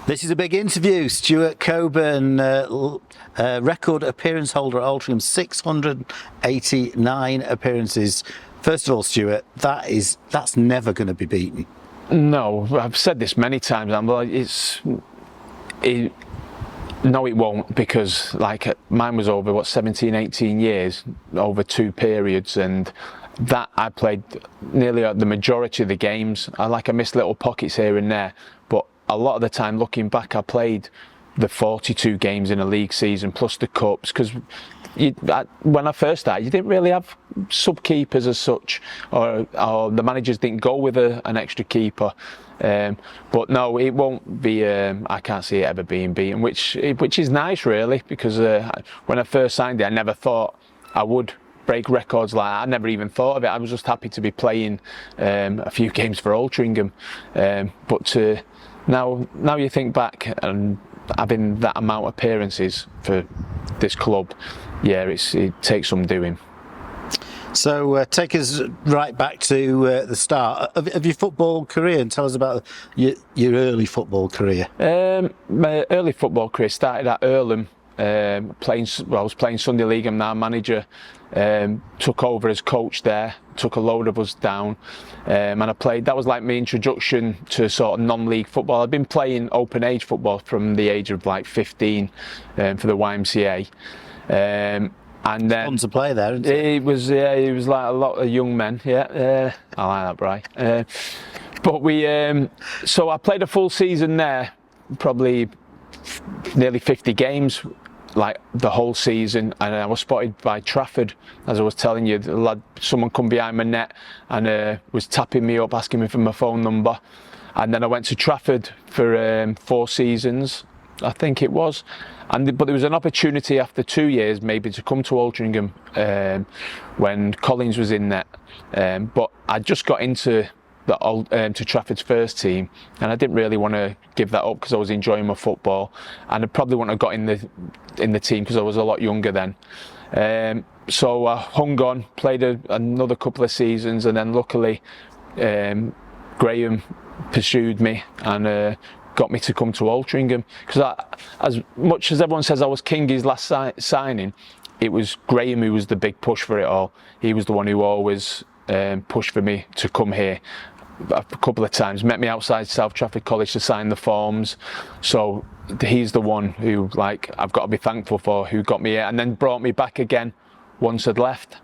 This is a big interview. Stuart Coburn, record appearance holder at Altrincham, 689 appearances. First of all, Stuart, that's never going to be beaten. No, I've said this many times. I'm like, no, it won't, because like mine was over 17, 18 years, over 2 periods, and that I played nearly the majority of the games. I missed little pockets here and there, but a lot of the time, looking back, I played the 42 games in a league season plus the cups, because when I first started, you didn't really have sub-keepers as such, or the managers didn't go with an extra keeper. But no, it won't be. I can't see it ever being beaten, which is nice, really, because when I first signed it, I never thought I would break records like that. I never even thought of it. I was just happy to be playing a few games for Altrincham. But now you think back, and having that amount of appearances for this club, yeah, it takes some doing. So take us right back to the start of your football career, and tell us about your early football career. My early football career started at Earlham. I was playing Sunday League. I'm now manager. Took over as coach there, took a load of us down, and I played. That was like my introduction to sort of non-league football. I've been playing open age football from the age of like 15 for the YMCA. And then fun to play there, isn't it? It was like a lot of young men. I like that, Brian. But so I played a full season there, probably nearly 50 games, like the whole season, and I was spotted by Trafford, as I was telling you. The lad, someone come behind my net and was tapping me up, asking me for my phone number, and then I went to Trafford for 4 seasons, I think it was, but there was an opportunity after 2 years maybe to come to Altrincham when Collins was in net, but I just got into to Trafford's first team, and I didn't really want to give that up because I was enjoying my football, and I probably wouldn't have got in the team because I was a lot younger then. So I hung on, played another couple of seasons, and then luckily Graham pursued me and got me to come to Altrincham, because as much as everyone says I was Kingy's last signing, it was Graham who was the big push for it all. He was the one who always pushed for me to come here. A couple of times met me outside South Trafford College to sign the forms, so he's the one who, like, I've got to be thankful for, who got me here and then brought me back again once I'd left.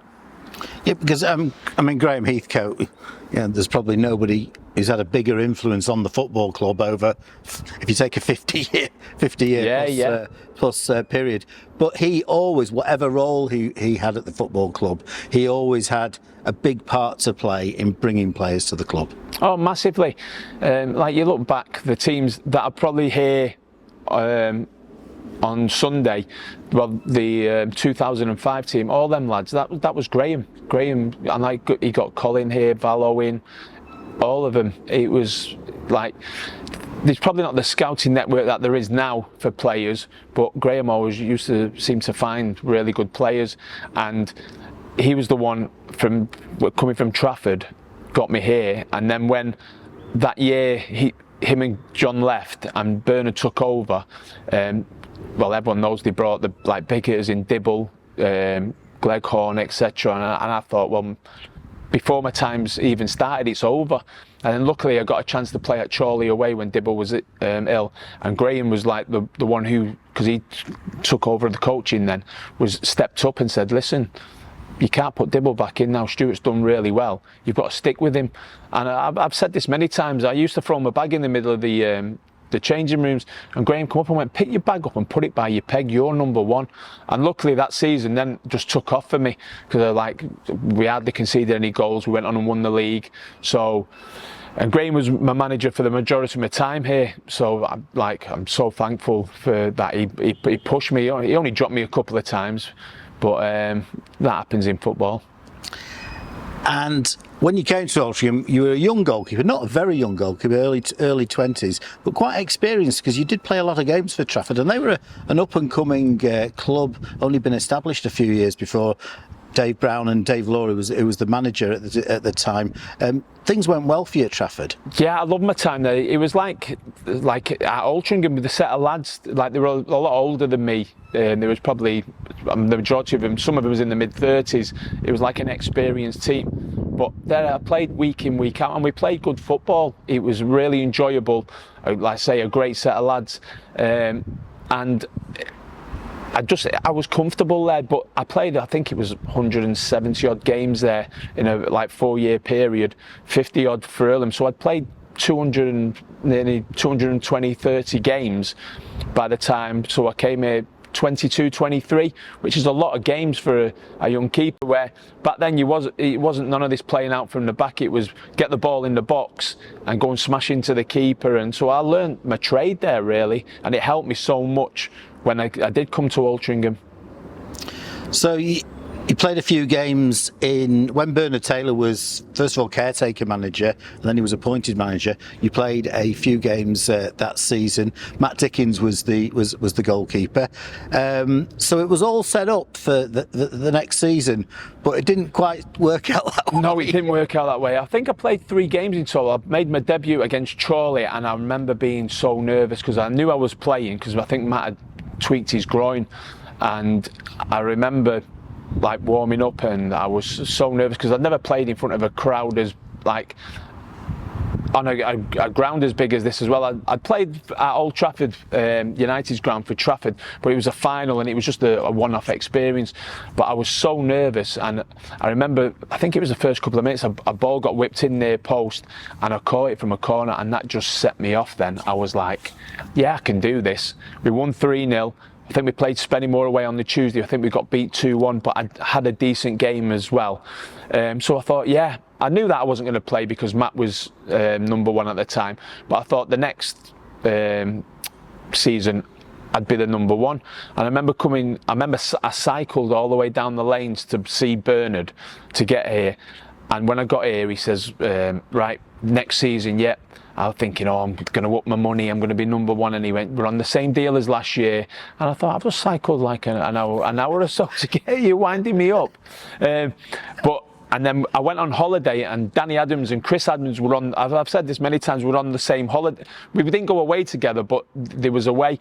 Yeah, because I mean, Graham Heathcote, there's probably nobody who's had a bigger influence on the football club over, if you take a 50 year plus period. But he always, whatever role he had at the football club, he always had a big part to play in bringing players to the club. Oh, massively. Like, you look back, the teams that are probably here on Sunday, well, the 2005 team, all them lads, that was Graham. Graham, and he got Colin here, Val Owen, all of them. It was like, there's probably not the scouting network that there is now for players, but Graham always used to seem to find really good players, and he was the one coming from Trafford, got me here. And then when that year him and John left and Bernard took over, well, everyone knows they brought the big hitters in Dibble, Gleghorn, etc. And I thought, well, before my time's even started, it's over. And then luckily I got a chance to play at Chorley away when Dibble was ill, and Graham was like the one who, because he took over the coaching then, stepped up and said, listen, you can't put Dibble back in now. Stuart's done really well. You've got to stick with him. And I've said this many times. I used to throw my bag in the middle of the changing rooms, and Graham come up and went, pick your bag up and put it by your peg. You're number one. And luckily that season then just took off for me, because we hardly conceded any goals. We went on and won the league. And Graham was my manager for the majority of my time here, so I'm so thankful for that. He pushed me. He only dropped me a couple of times, but that happens in football. And when you came to Altrincham, you were a young goalkeeper, not a very young goalkeeper, early 20s, but quite experienced, because you did play a lot of games for Trafford, and they were an up-and-coming club, only been established a few years before. Dave Brown and Dave Lawrie who was the manager at the time. Things went well for you at Trafford. Yeah, I loved my time there. It was like at Altrincham with a set of lads, like they were a lot older than me. There was probably the majority of them, some of them was in the mid-30s. It was like an experienced team. But there I played week in, week out, and we played good football. It was really enjoyable. Like I say, a great set of lads. And I was comfortable there, but I played, I think it was 170 odd games there in a 4-year period, 50 odd for Earlham. So I'd played nearly 220, 30 games by the time. So I came here 22, 23, which is a lot of games for a young keeper, where back then it wasn't none of this playing out from the back. It was get the ball in the box and go and smash into the keeper. And so I learned my trade there really, and it helped me so much when I did come to Altrincham. So you played a few games when Bernard Taylor was first of all caretaker manager, and then he was appointed manager. You played a few games that season. Matt Dickens was the goalkeeper. So it was all set up for the next season, but it didn't quite work out that way. No, it didn't work out that way. I think I played 3 games in total. I made my debut against Chorley, and I remember being so nervous because I knew I was playing, because I think Matt had tweaked his groin, and I remember warming up, and I was so nervous because I'd never played in front of a crowd on a ground as big as this as well. I'd played at Old Trafford, United's ground for Trafford, but it was a final and it was just a one-off experience. But I was so nervous, and I remember, I think it was the first couple of minutes, a ball got whipped in near post and I caught it from a corner, and that just set me off then. I was like, yeah, I can do this. We won 3-0. I think we played Spennymoor away on the Tuesday. I think we got beat 2-1, but I had a decent game as well. So I thought, yeah, I knew that I wasn't going to play because Matt was number 1 at the time. But I thought the next season I'd be the number 1. And I remember I cycled all the way down the lanes to see Bernard to get here. And when I got here, he says, right, next season, yeah. I was thinking, I'm going to up my money, I'm going to be number 1. And he went, we're on the same deal as last year. And I thought, I've just cycled like an hour or so to get you, winding me up. And then I went on holiday, and Danny Adams and Chris Adams were on, I've said this many times, we're on the same holiday. We didn't go away together, but there was a way.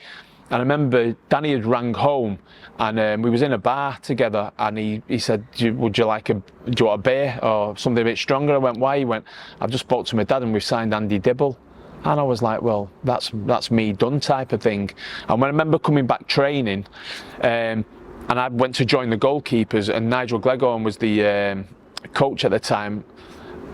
And I remember Danny had rang home, and we was in a bar together, and he said, do you want a beer or something a bit stronger? I went, why? He went, I've just spoke to my dad and we've signed Andy Dibble. And I was like, well, that's me done type of thing. And when I remember coming back training, and I went to join the goalkeepers, and Nigel Gleghorn was the coach at the time,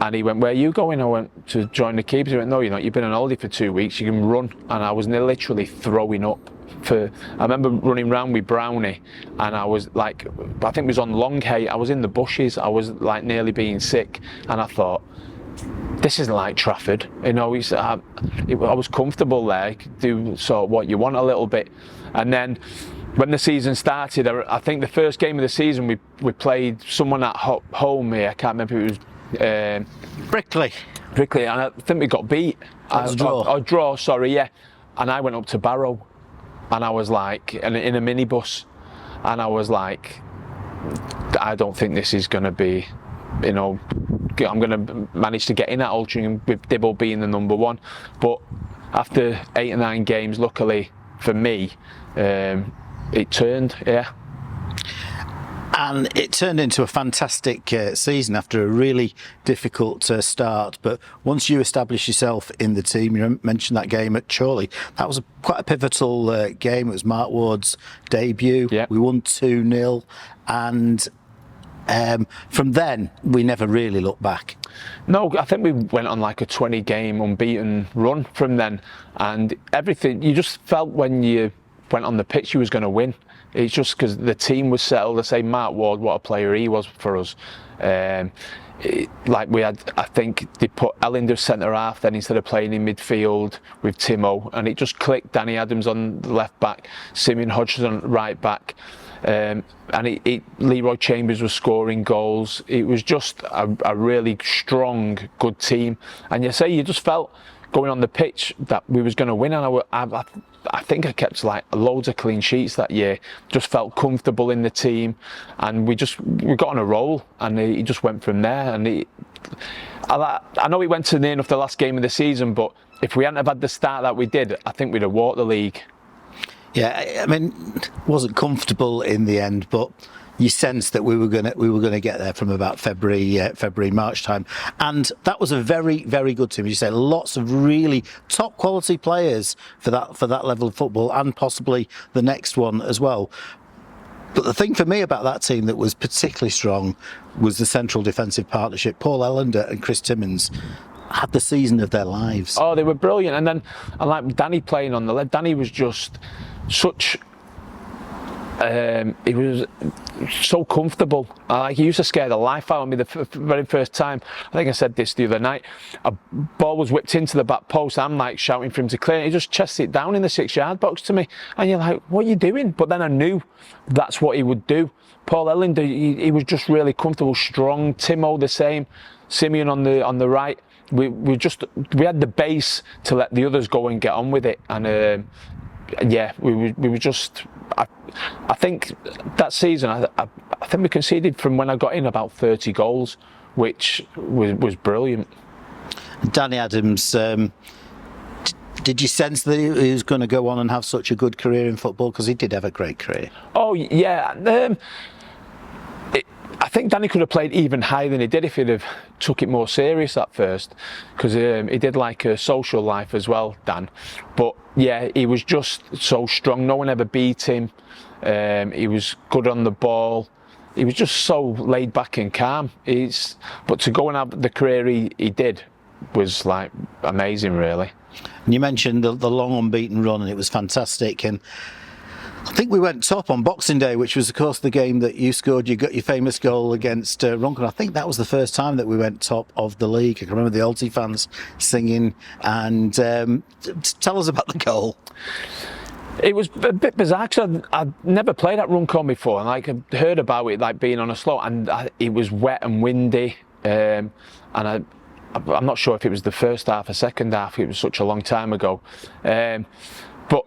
and he went, where are you going? I went, to join the keepers. He went, no, you're not, you've been on holiday for 2 weeks, you can run. And I was literally throwing up. I remember running around with Brownie, and I was like, I think it was on Longhay, I was in the bushes, I was like nearly being sick, and I thought, this isn't like Trafford, I was comfortable there, I could do sort of what you want a little bit. And then when the season started, I think the first game of the season we played someone at home here, I can't remember who it was. Brickley, and I think we got beat. Draw, sorry, yeah. And I went up to Barrow, and I was like, in a minibus, and I was like, I don't think this is going to be, I'm going to manage to get in at Altrincham with Dibble being the number 1. But after 8 or 9 games, luckily for me, it turned, yeah. And it turned into a fantastic season after a really difficult start. But once you established yourself in the team, you mentioned that game at Chorley, that was quite a pivotal game. It was Mark Ward's debut. Yep. We won 2-0. And from then, we never really looked back. No, I think we went on like a 20-game unbeaten run from then. And everything, you just felt when you went on the pitch you was going to win. It's just because the team was settled. I say Mark Ward, what a player he was for us. Like we had, I think they put Ellinder centre half then instead of playing in midfield with Timo, and it just clicked. Danny Adams on the left back, Simeon Hodgson on right back, and Leroy Chambers was scoring goals. It was just a really strong, good team. And you just felt going on the pitch that we was going to win, and I think I kept like loads of clean sheets that year. Just felt comfortable in the team, and we got on a roll, and it just went from there. And I know it went to near enough the last game of the season, but if we hadn't have had the start that we did, I think we'd have walked the league. Yeah, I mean, wasn't comfortable in the end, but you sensed that we were gonna get there from about February, March time, and that was a very, very good team. As you say, lots of really top quality players for that level of football, and possibly the next one as well. But the thing for me about that team that was particularly strong was the central defensive partnership. Paul Ellender and Chris Timmins had the season of their lives. Oh, they were brilliant. And then I like Danny playing on the left. Danny was just such. He was so comfortable. He used to scare the life out of me the very first time. I think I said this the other night. A ball was whipped into the back post. I'm like shouting for him to clear it. He just chests it down in the 6-yard box to me. And you're like, what are you doing? But then I knew that's what he would do. Paul Ellender, he was just really comfortable, strong. Timo the same. Simeon on the right. We had the base to let the others go and get on with it. And we were just. I think that season, I think we conceded from when I got in about 30 goals, which was brilliant. Danny Adams, did you sense that he was going to go on and have such a good career in football? Because he did have a great career. Oh yeah, I think Danny could have played even higher than he did if he'd have took it more serious at first, because he did like a social life as well, Dan. But yeah, he was just so strong. No one ever beat him. He was good on the ball. He was just so laid back and calm. But to go and have the career he did was like amazing, really. And you mentioned the long unbeaten run, and it was fantastic. And I think we went top on Boxing Day, which was, of course, the game that you scored. You got your famous goal against Runcorn. I think that was the first time that we went top of the league. I can remember the Alty fans singing. And tell us about the goal. It was a bit bizarre because I'd never played at Runcorn before, and I'd heard about it like being on a slope, and it was wet and windy, and I'm not sure if it was the first half or second half. It was such a long time ago, but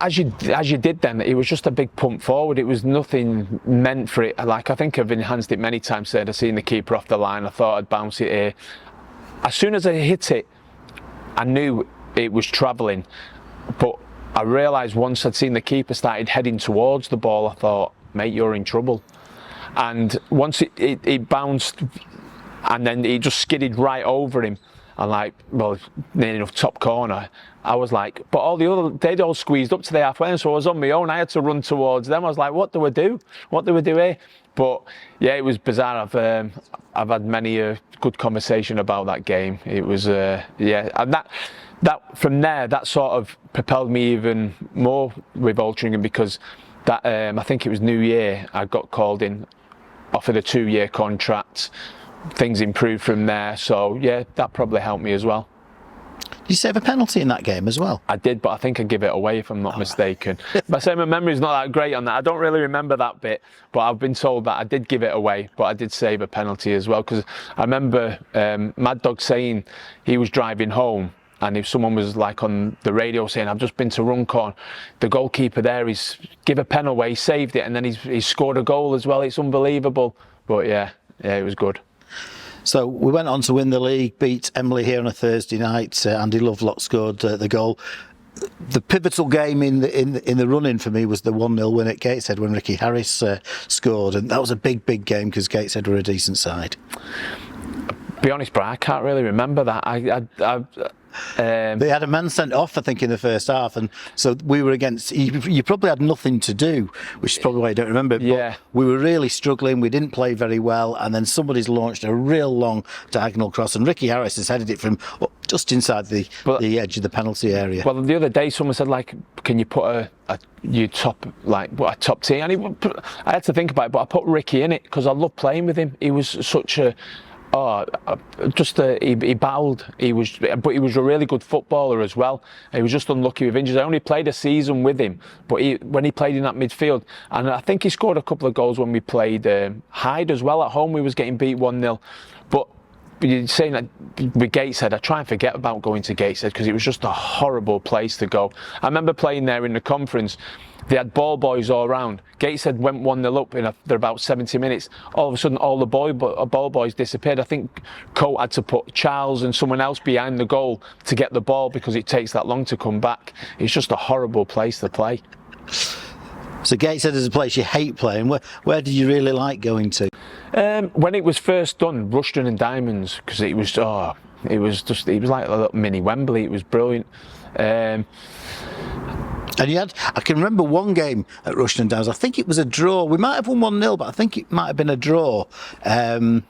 as you did then, it was just a big pump forward. It was nothing meant for it. Like, I think I've enhanced it many times. Said I've seen the keeper off the line. I thought I'd bounce it here. As soon as I hit it, I knew it was travelling. But I realised once I'd seen the keeper started heading towards the ball, I thought, mate, you're in trouble. And once it bounced, and then it just skidded right over him, and near enough top corner, I was like, but they'd all squeezed up to the halfway, so I was on my own. I had to run towards them. I was like, what do I do? What do we do here? But yeah, it was bizarre. I've had many a good conversation about that game. It was and that from there, that sort of propelled me even more with Altrincham, because that I think it was New Year, I got called in, offered a 2-year contract. Things improved from there, so yeah, that probably helped me as well. Did you save a penalty in that game as well? I did, but I think I give it away if I'm not mistaken. But my memory's not that great on that. I don't really remember that bit, but I've been told that I did give it away, but I did save a penalty as well, because I remember Mad Dog saying he was driving home, and if someone was like on the radio saying, I've just been to Runcorn, the goalkeeper there, he's give a pen away, saved it, and then he's scored a goal as well. It's unbelievable. But yeah, it was good. So we went on to win the league, beat Emily here on a Thursday night. Andy Lovelock scored the goal. The pivotal game in the run-in for me was the 1-0 win at Gateshead when Ricky Harris scored, and that was a big game because Gateshead were a decent side. Be honest, Brian, I can't really remember that. They had a man sent off, I think, in the first half, and so we were against. You probably had nothing to do, which is probably why you don't remember. Yeah. But we were really struggling. We didn't play very well, and then somebody's launched a real long diagonal cross, and Ricky Harris has headed it from just inside the edge of the penalty area. Well, the other day someone said, like, can you put a top team? And I had to think about it, but I put Ricky in it because I love playing with him. He was such a. He battled. But he was a really good footballer as well. He was just unlucky with injuries. I only played a season with him, but when he played in that midfield, and I think he scored a couple of goals when we played Hyde as well at home. We was getting beat 1-0, but you're saying that with Gateshead, I try and forget about going to Gateshead because it was just a horrible place to go. I remember playing there in the conference. They had ball boys all around. Gateshead went 1-0 up in after about 70 minutes. All of a sudden, all the ball boys disappeared. I think Coat had to put Charles and someone else behind the goal to get the ball because it takes that long to come back. It's just a horrible place to play. So Gateshead is a place you hate playing. Where did you really like going to? When it was first done, Rushden and Diamonds, because it was like a little mini Wembley. It was brilliant. And I can remember one game at Rushden Downs. I think it was a draw. We might have won 1-0, but I think it might have been a draw. And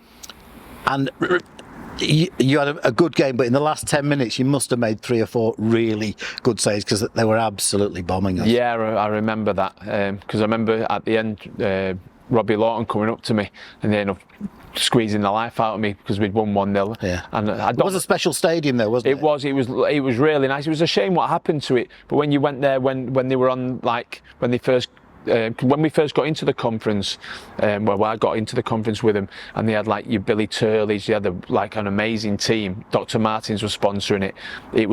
you had a good game, but in the last 10 minutes, you must have made 3 or 4 really good saves because they were absolutely bombing us. Yeah, I remember that because I remember at the end, Robbie Lawton coming up to me and then squeezing the life out of me because we'd won 1-0. Yeah, and it was a special stadium there, wasn't it? It was really nice. It was a shame what happened to it, but when you went there, when they were on, like when we first got into the conference, well, I got into the conference with them, and they had like your Billy Turleys, you had like an amazing team. Dr. Martins was sponsoring it. It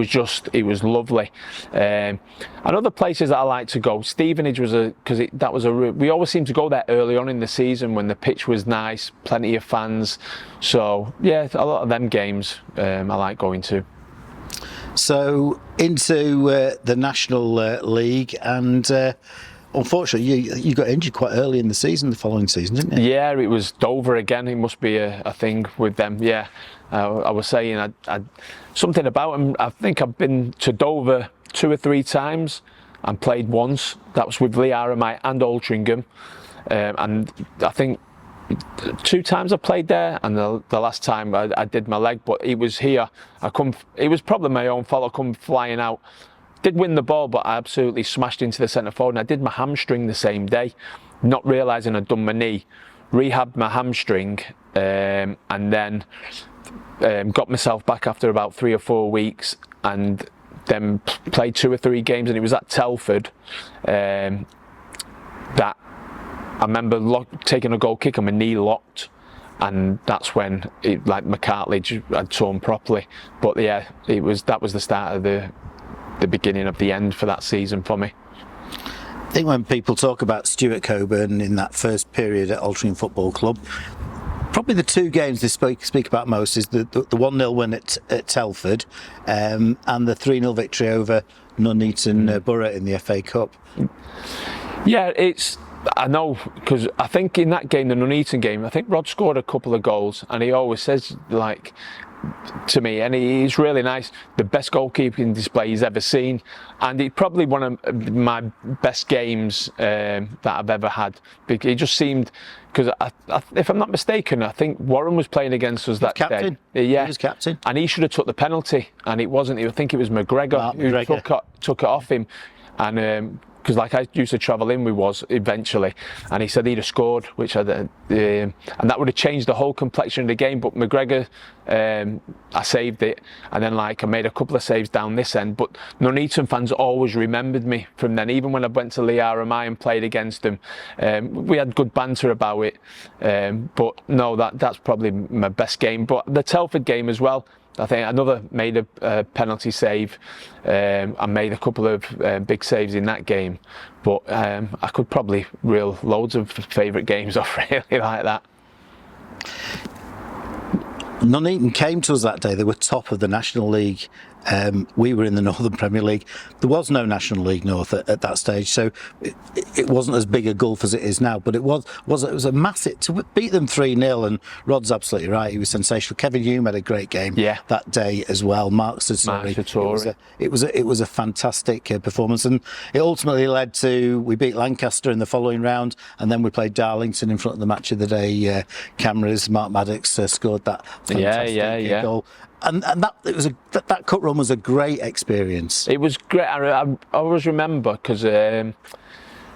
was lovely. And other places that I like to go, Stevenage was we always seemed to go there early on in the season when the pitch was nice, plenty of fans. So yeah, a lot of them games I like going to. So into the National League, and unfortunately, you got injured quite early in the season, the following season, didn't you? Yeah, it was Dover again. It must be a thing with them. Yeah, I was saying something about them. I think I've been to Dover 2 or 3 times and played once. That was with Lee Aramite and Altrincham, and I think 2 times I played there, and the last time I did my leg. But it was here. It was probably my own fault. I come flying out. Did win the ball, but I absolutely smashed into the centre forward, and I did my hamstring the same day, not realising I'd done my knee, rehabbed my hamstring, and then got myself back after about 3 or 4 weeks, and then played 2 or 3 games, and it was at Telford that I remember taking a goal kick and my knee locked, and that's when my cartilage had torn properly. But yeah, that was the start of the beginning of the end for that season for me. I think when people talk about Stuart Coburn in that first period at Altrincham Football Club, probably the 2 games they speak about most is the 1-0 win at Telford, and the 3-0 victory over Nuneaton Borough in the FA Cup. Yeah, I know, because I think in that game, the Nuneaton game, I think Rod scored a couple of goals, and he always says, like, to me, and he's really nice, the best goalkeeping display he's ever seen, and it's probably one of my best games that I've ever had. It just seemed, because if I'm not mistaken, I think Warren was playing against us that captain. day. Yeah, he was captain, and he should have took the penalty, and it wasn't. I think it was McGregor who took it off him, and because like I used to travel in with eventually, and he said he'd have scored, which and that would have changed the whole complexion of the game. But McGregor, I saved it, and then I made a couple of saves down this end. But Nuneaton fans always remembered me from then, even when I went to Lee Aramite and played against them. We had good banter about it, but no, that's probably my best game. But the Telford game as well, I think another made a penalty save. I made a couple of big saves in that game, but I could probably reel loads of favourite games off really like that. Nuneaton came to us that day. They were top of the National League. We were in the Northern Premier League. There was no National League North at that stage, so it wasn't as big a gulf as it is now. But it was a massive, to beat them 3-0. And Rod's absolutely right. He was sensational. Kevin Hume had a great game that day as well. Mark Satori. It was a fantastic performance, and it ultimately led to, we beat Lancaster in the following round, and then we played Darlington in front of the match of the day cameras. Mark Maddox scored that fantastic goal. And that cup run was a great experience. It was great. I always remember because it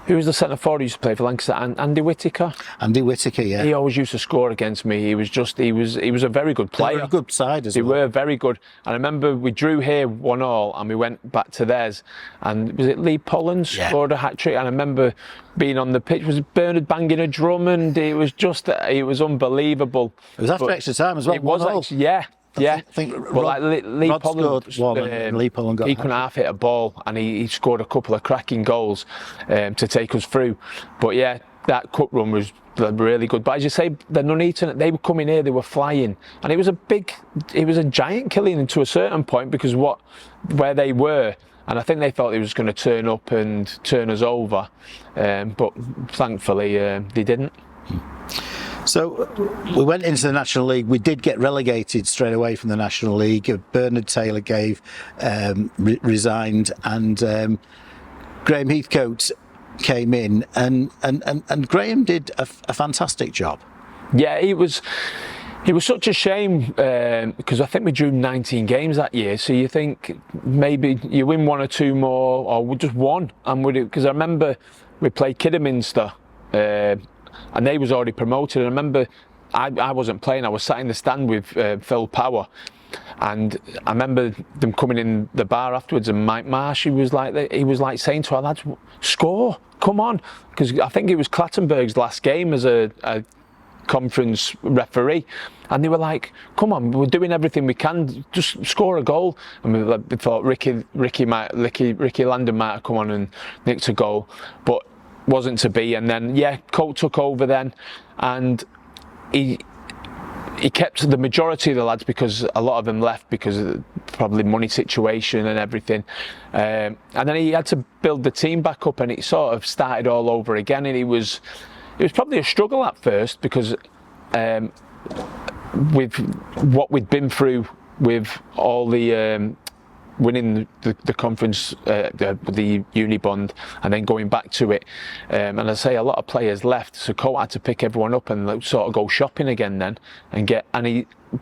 Who was the centre forward who used to play for Lancaster? Andy Whittaker. Andy Whittaker, yeah. He always used to score against me. He was a very good player. They were a good side as well. They were very good. And I remember we drew here 1-1 and we went back to theirs. And was it Lee Pollins scored a hat-trick? And I remember being on the pitch, was Bernard banging a drum, and it was unbelievable. It was after extra time as well. It was actually, yeah. I think well, like Lee Rod Pollins, scored one, and Lee Pollins got he couldn't half hit a ball, and he scored a couple of cracking goals to take us through. But yeah, that cup run was really good. But as you say, the Nuneaton, they were coming here, they were flying, and it was a giant killing to a certain point because where they were. And I think they thought they was going to turn up and turn us over, but thankfully they didn't. So we went into the National League. We did get relegated straight away from the National League. Bernard Taylor resigned, and Graham Heathcote came in, and Graham did a fantastic job. Yeah, it was such a shame because I think we drew 19 games that year. So you think maybe you win one or two more, or just one, and because I remember we played Kidderminster. And they was already promoted. And I remember I wasn't playing. I was sat in the stand with Phil Power, and I remember them coming in the bar afterwards. And Mike Marsh, he was like saying to our lads, "Score, come on," because I think it was Clattenburg's last game as a conference referee, and they were like, "Come on, we're doing everything we can, just score a goal." And we thought Ricky Landon might have come on and nicked a goal, but wasn't to be. And then Colt took over then, and he kept the majority of the lads because a lot of them left because of probably money situation and everything, and then he had to build the team back up, and it sort of started all over again. And it was probably a struggle at first because with what we'd been through with all the winning the conference, the uni bond, and then going back to it. And I say a lot of players left, so Colt had to pick everyone up and sort of go shopping again then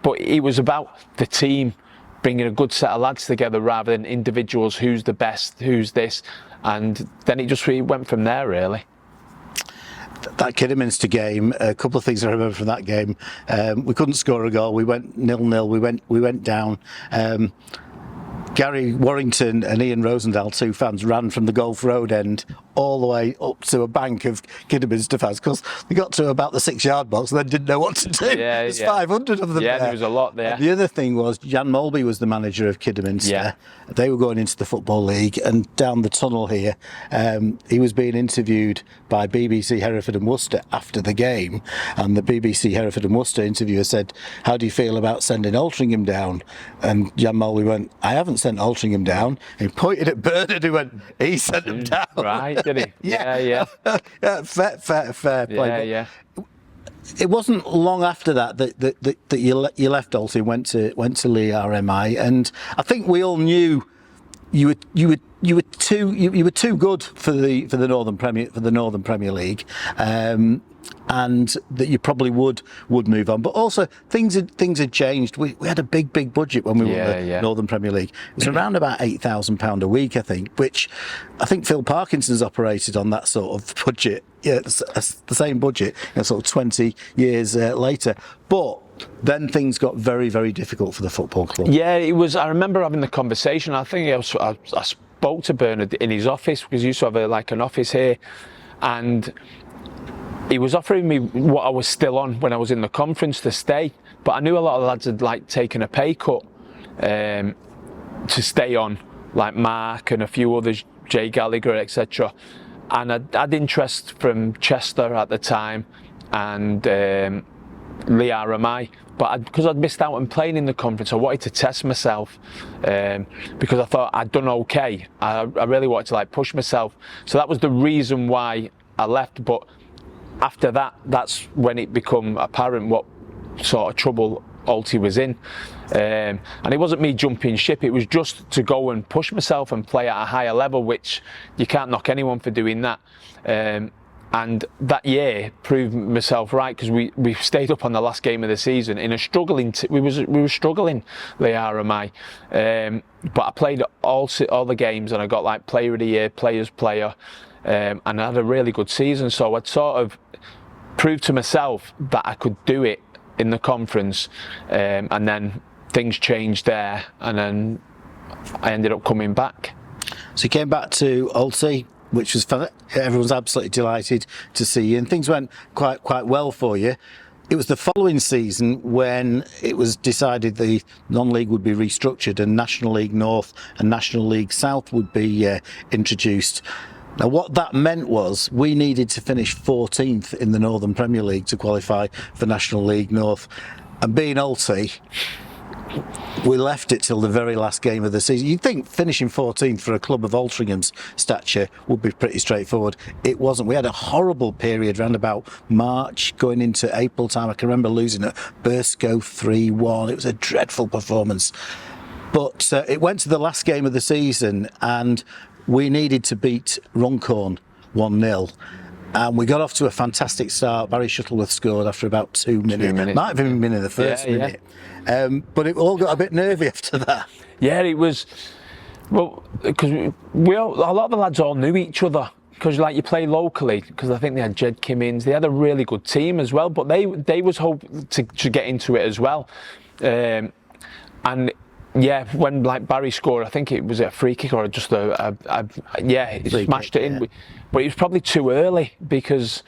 but it was about the team bringing a good set of lads together rather than individuals. Who's the best? Who's this? And then it just really went from there, really. That Kidderminster game, a couple of things I remember from that game. We couldn't score a goal. We went 0-0. We went down. Gary Warrington and Ian Rosendahl, two fans, ran from the Gulf Road end all the way up to a bank of Kidderminster fans because they got to about the 6-yard box and then didn't know what to do. There's 500 of them there. There was a lot there. And the other thing was Jan Mulby was the manager of Kidderminster. Yeah. They were going into the Football League, and down the tunnel here, he was being interviewed by BBC Hereford and Worcester after the game, and the BBC Hereford and Worcester interviewer said, "How do you feel about sending Altrincham down?" And Jan Mulby went, "I haven't sent Altrincham down." And he pointed at Bernard, who went, "He sent them down." Right, did he? Yeah, fair play. Yeah. It wasn't long after that you left Alty and went to Lee RMI, and I think we all knew you were too good for the Northern Premier League, and that you probably would move on. But also things had changed. We had a big budget when we won the Northern Premier League. It was around about £8,000 a week, I think, which I think Phil Parkinson's operated on that sort of budget. Yeah, it's the same budget, sort of 20 years later. But then things got very, very difficult for the football club. Yeah, it was. I remember having the conversation. I think I spoke to Bernard in his office because he used to have an office here, and he was offering me what I was still on when I was in the conference to stay, but I knew a lot of the lads had taken a pay cut to stay on, like Mark and a few others, Jay Gallagher, etc. And I had interest from Chester at the time and Lee RMI, but because I'd missed out on playing in the conference, I wanted to test myself because I thought I'd done okay. I really wanted to push myself, so that was the reason why I left. But after that, that's when it became apparent what sort of trouble Alty was in, and it wasn't me jumping ship, it was just to go and push myself and play at a higher level, which you can't knock anyone for doing that. And that year proved myself right, because we stayed up on the last game of the season in a struggling. We were struggling, the RMI, but I played all the games and I got Player of the Year, Players Player, and I had a really good season. So I'd sort of proved to myself that I could do it in the conference, and then things changed there, and then I ended up coming back. So you came back to Alty, which was fun. Everyone's absolutely delighted to see you, and things went quite well for you. It was the following season when it was decided the non-league would be restructured and National League North and National League South would be introduced. Now, what that meant was we needed to finish 14th in the Northern Premier League to qualify for National League North. And being Alty, we left it till the very last game of the season. You'd think finishing 14th for a club of Altrincham's stature would be pretty straightforward. It wasn't. We had a horrible period around about March going into April time. I can remember losing at Burscough 3-1. It was a dreadful performance. But it went to the last game of the season and we needed to beat Runcorn 1-0. And we got off to a fantastic start. Barry Shuttleworth scored after about 2 minutes. Might have even been in the first minute. But it all got a bit nervy after that. Yeah, it was. Well, because a lot of the lads all knew each other. Because like you play locally, because I think they had Jed Kimmins. They had a really good team as well. But they was hoping to get into it as well. And yeah, when like Barry scored, I think it was a free kick or just he smashed it in. But it was probably too early because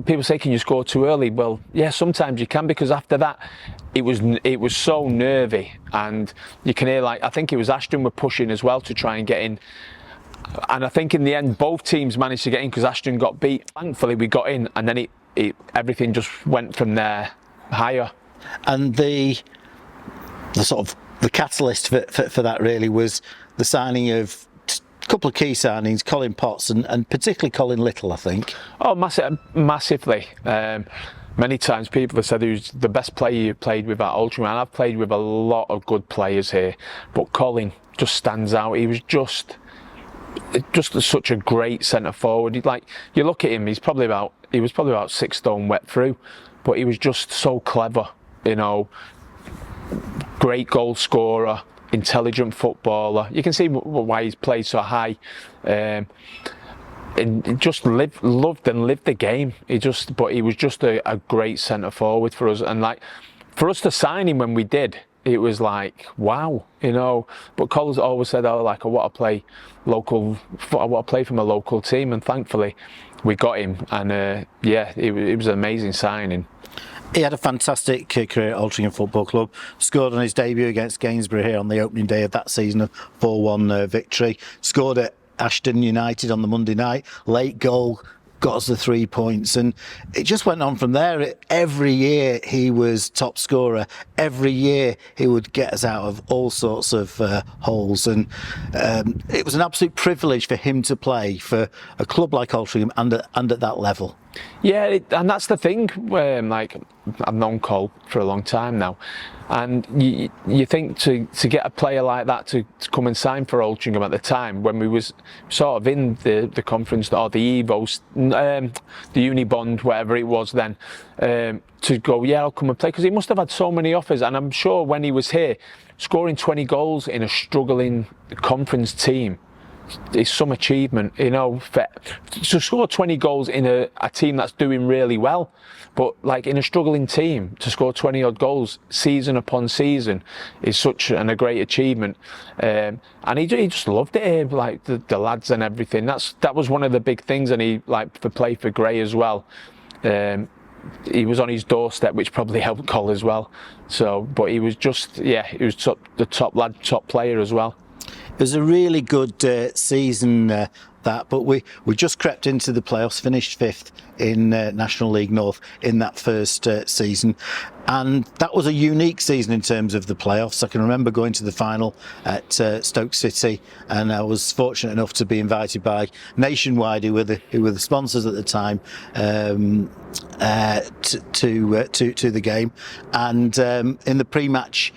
people say, can you score too early? Well, yeah, sometimes you can, because after that, it was so nervy, and you can hear, like, I think it was Ashton were pushing as well to try and get in. And I think in the end, both teams managed to get in because Ashton got beat. Thankfully, we got in, and then everything just went from there higher. And the sort of the catalyst for that really was the signing of a couple of key signings, Colin Potts and particularly Colin Little, I think. Oh, massively. Many times people have said who's the best player you've played with at Altrincham, and I've played with a lot of good players here, but Colin just stands out. He was just such a great centre forward. Like, you look at him, he was probably about 6 stone wet through, but he was just so clever, you know. Great goal scorer, intelligent footballer. You can see why he's played so high. And just loved and lived the game. But he was just a great centre forward for us. And like, for us to sign him when we did, it was like, wow, you know. But Colin's always said, oh, like, I want to play from a local team, and thankfully we got him. And yeah, it was an amazing signing. He had a fantastic career at Altrincham Football Club. Scored on his debut against Gainsborough here on the opening day of that season, a 4-1 victory. Scored at Ashton United on the Monday night. Late goal got us the 3 points, and it just went on from there. Every year he was top scorer. Every year he would get us out of all sorts of holes, and it was an absolute privilege for him to play for a club like Altrincham and at that level. Yeah, and that's the thing. Like, I've known Cole for a long time now, and you think to get a player like that to come and sign for Altrincham at the time when we was sort of in the conference or the Evos, the Unibond, whatever it was then, to go, yeah, I'll come and play, because he must have had so many offers. And I'm sure when he was here, scoring 20 goals in a struggling conference team is some achievement, you know. To score 20 goals in a team that's doing really well, but like in a struggling team, to score 20 odd goals season upon season is such a great achievement. And he just loved it here, like the lads and everything. That was one of the big things. And he, like, for play for Gray as well. He was on his doorstep, which probably helped Col as well. So, but he was just, yeah, he was the top lad, top player as well. It was a really good season, but we just crept into the playoffs, finished 5th in National League North in that first season, and that was a unique season in terms of the playoffs. I can remember going to the final at Stoke City, and I was fortunate enough to be invited by Nationwide, who were the sponsors at the time, to the game, and in the pre-match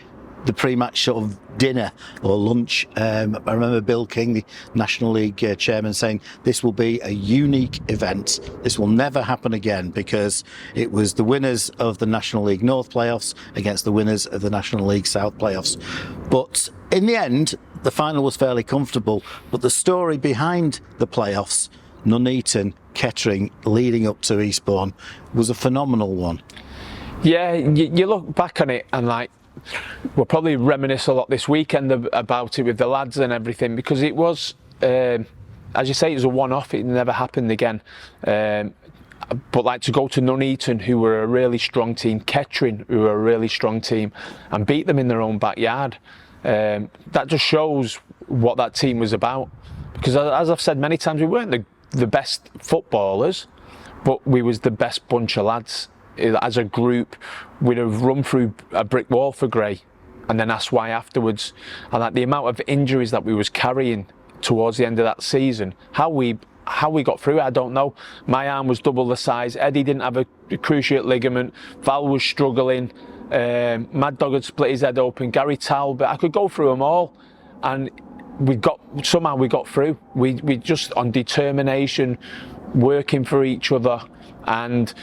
sort of dinner or lunch, I remember Bill King, the National League chairman, saying this will be a unique event. This will never happen again, because it was the winners of the National League North playoffs against the winners of the National League South playoffs. But in the end, the final was fairly comfortable. But the story behind the playoffs Nuneaton, Kettering leading up to Eastbourne was a phenomenal one. Yeah, you look back on it and like, we'll probably reminisce a lot this weekend about it with the lads and everything, because it was, as you say, it was a one-off. It never happened again. But like to go to Nuneaton, who were a really strong team, Kettering, who were a really strong team, and beat them in their own backyard, that just shows what that team was about. Because as I've said many times, we weren't the best footballers, but we was the best bunch of lads. As a group, we'd have run through a brick wall for Gray, and then asked why afterwards. And like the amount of injuries that we was carrying towards the end of that season, how we got through it, I don't know. My arm was double the size. Eddie didn't have a cruciate ligament. Val was struggling. Mad Dog had split his head open. Gary Talbot. I could go through them all, and somehow we got through. We just on determination, working for each other, and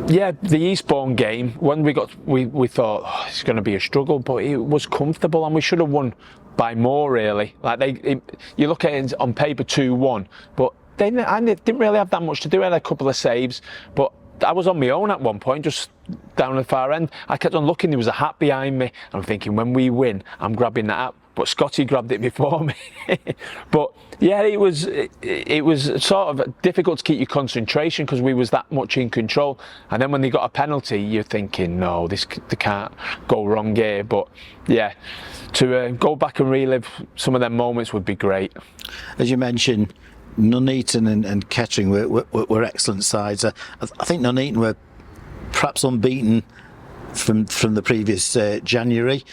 yeah, the Eastbourne game, when we thought, oh, it's going to be a struggle, but it was comfortable, and we should have won by more, really. Like you look at it on paper 2-1, but I didn't really have that much to do. I had a couple of saves, but I was on my own at one point, just down the far end. I kept on looking, there was a hat behind me. I'm thinking, when we win, I'm grabbing that hat. But Scotty grabbed it before me. But yeah, it was sort of difficult to keep your concentration because we was that much in control. And then when they got a penalty, you're thinking, no, they can't go wrong here. But yeah, to go back and relive some of them moments would be great. As you mentioned, Nuneaton and Kettering were excellent sides. I think Nuneaton were perhaps unbeaten from the previous January.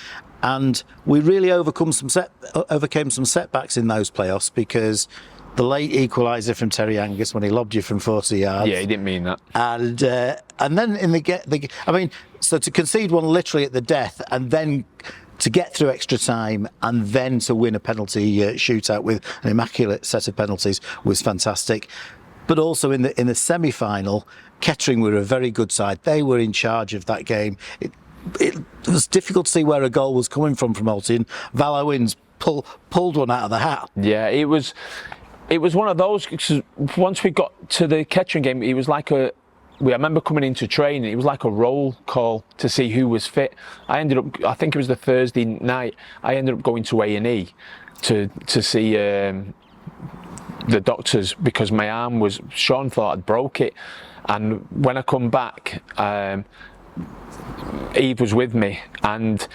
And we really overcame some setbacks in those playoffs, because the late equaliser from Terry Angus when he lobbed you from 40 yards. Yeah, he didn't mean that. And then so to concede one literally at the death, and then to get through extra time, and then to win a penalty shootout with an immaculate set of penalties was fantastic. But also in the semi-final, Kettering were a very good side. They were in charge of that game. It was difficult to see where a goal was coming from Alty, and Val Owens pulled one out of the hat. Yeah, it was one of those, because once we got to the Kettering game, it was like I remember coming into training, it was like a roll call to see who was fit. I think it was the Thursday night, I ended up going to A&E to see the doctors, because my arm Sean thought I'd broke it. And when I come back, Eve was with me, and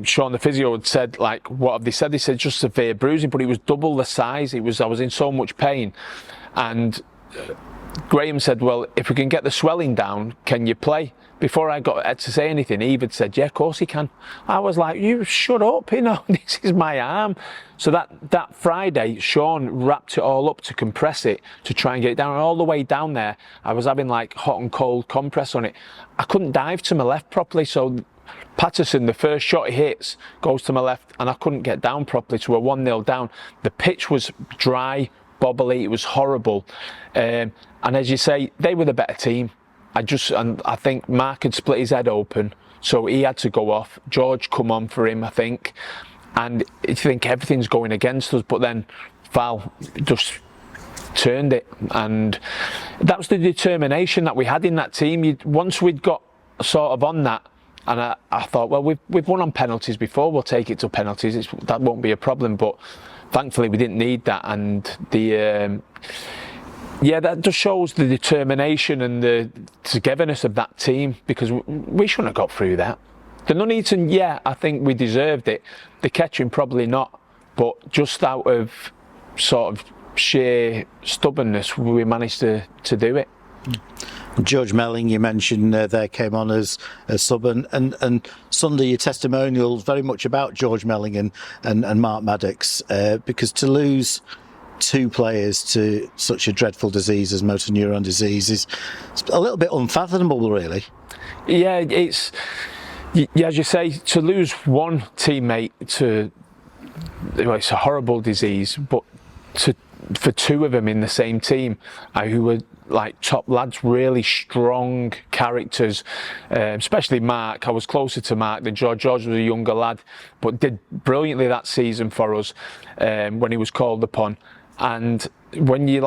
Sean the physio had said, like, what have they said? They said just severe bruising, but it was double the size. I was in so much pain, and Graham said, well, if we can get the swelling down, can you play? Before I got to say anything, Eve had said, yeah, of course he can. I was like, you shut up, this is my arm. So that Friday, Sean wrapped it all up to compress it, to try and get it down. And all the way down there, I was having like hot and cold compress on it. I couldn't dive to my left properly, so Patterson, the first shot he hits, goes to my left, and I couldn't get down properly, so we're 1-0 down. The pitch was dry, bobbly, it was horrible. And as you say, they were the better team. I think Mark had split his head open, so he had to go off. George come on for him, I think. And you think everything's going against us, but then Val just turned it. And that was the determination that we had in that team. Once we'd got sort of on that, and I thought, well, we've won on penalties before, we'll take it to penalties. That won't be a problem, but thankfully we didn't need that. And yeah, that just shows the determination and the togetherness of that team, because we shouldn't have got through that. The Nuneaton, yeah, I think we deserved it. The Kettering, probably not. But just out of sort of sheer stubbornness, we managed to do it. George Melling, you mentioned there, came on as sub, and Sunday your testimonial is very much about George Melling and Mark Maddox, because to lose two players to such a dreadful disease as motor neuron disease is a little bit unfathomable, really. Yeah, it's as you say, to lose one teammate it's a horrible disease, but for two of them in the same team who were like top lads, really strong characters, especially Mark. I was closer to Mark than George. George was a younger lad, but did brilliantly that season for us when he was called upon. and when you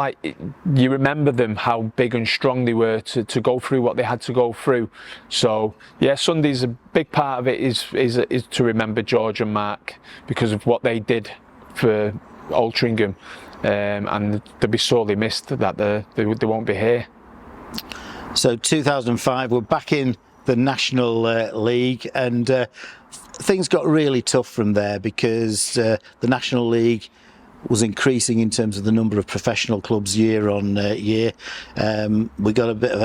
remember them, how big and strong they were to go through what they had to go through. So yeah, Sunday's a big part of it is to remember George and Mark because of what they did for Altrincham, and they'll be sorely missed that they won't be here. So 2005, we're back in the National League, and things got really tough from there because the National League was increasing in terms of the number of professional clubs year on year. We got a bit of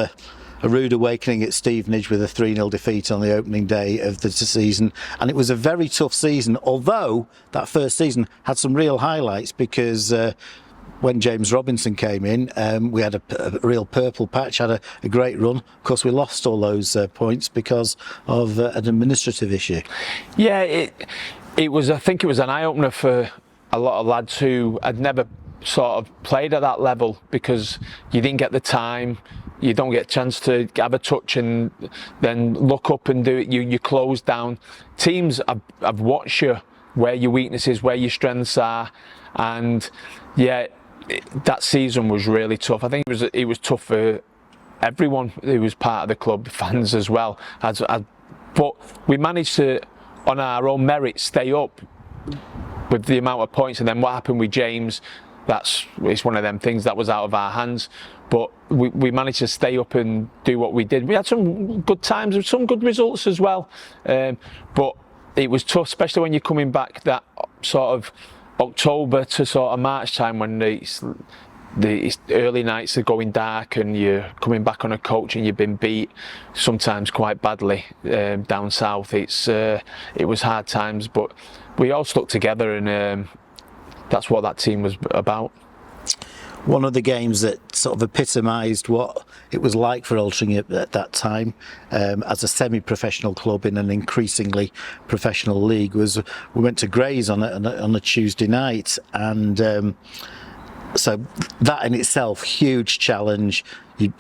a rude awakening at Stevenage with a 3-0 defeat on the opening day of the season, and it was a very tough season, although that first season had some real highlights because when James Robinson came in, we had a real purple patch, had a great run. Of course, we lost all those points because of an administrative issue. Yeah, it was. I think it was an eye-opener for a lot of lads who had never sort of played at that level because you didn't get the time, you don't get a chance to have a touch and then look up and do it. You close down. Teams have watched you, where your weaknesses, where your strengths are, and yeah, that season was really tough. I think it was tough for everyone who was part of the club, fans as well. But we managed to, on our own merit, stay up with the amount of points, and then what happened with James, it's one of them things that was out of our hands, but we managed to stay up and do what we did. We had some good times and some good results as well, but it was tough, especially when you're coming back that sort of October to sort of March time, when the early nights are going dark and you're coming back on a coach and you've been beat sometimes quite badly down south. It was hard times, but we all stuck together, and that's what that team was about. One of the games that sort of epitomised what it was like for Altrincham at that time, as a semi-professional club in an increasingly professional league, was we went to Grays on a Tuesday night, and so that in itself, huge challenge.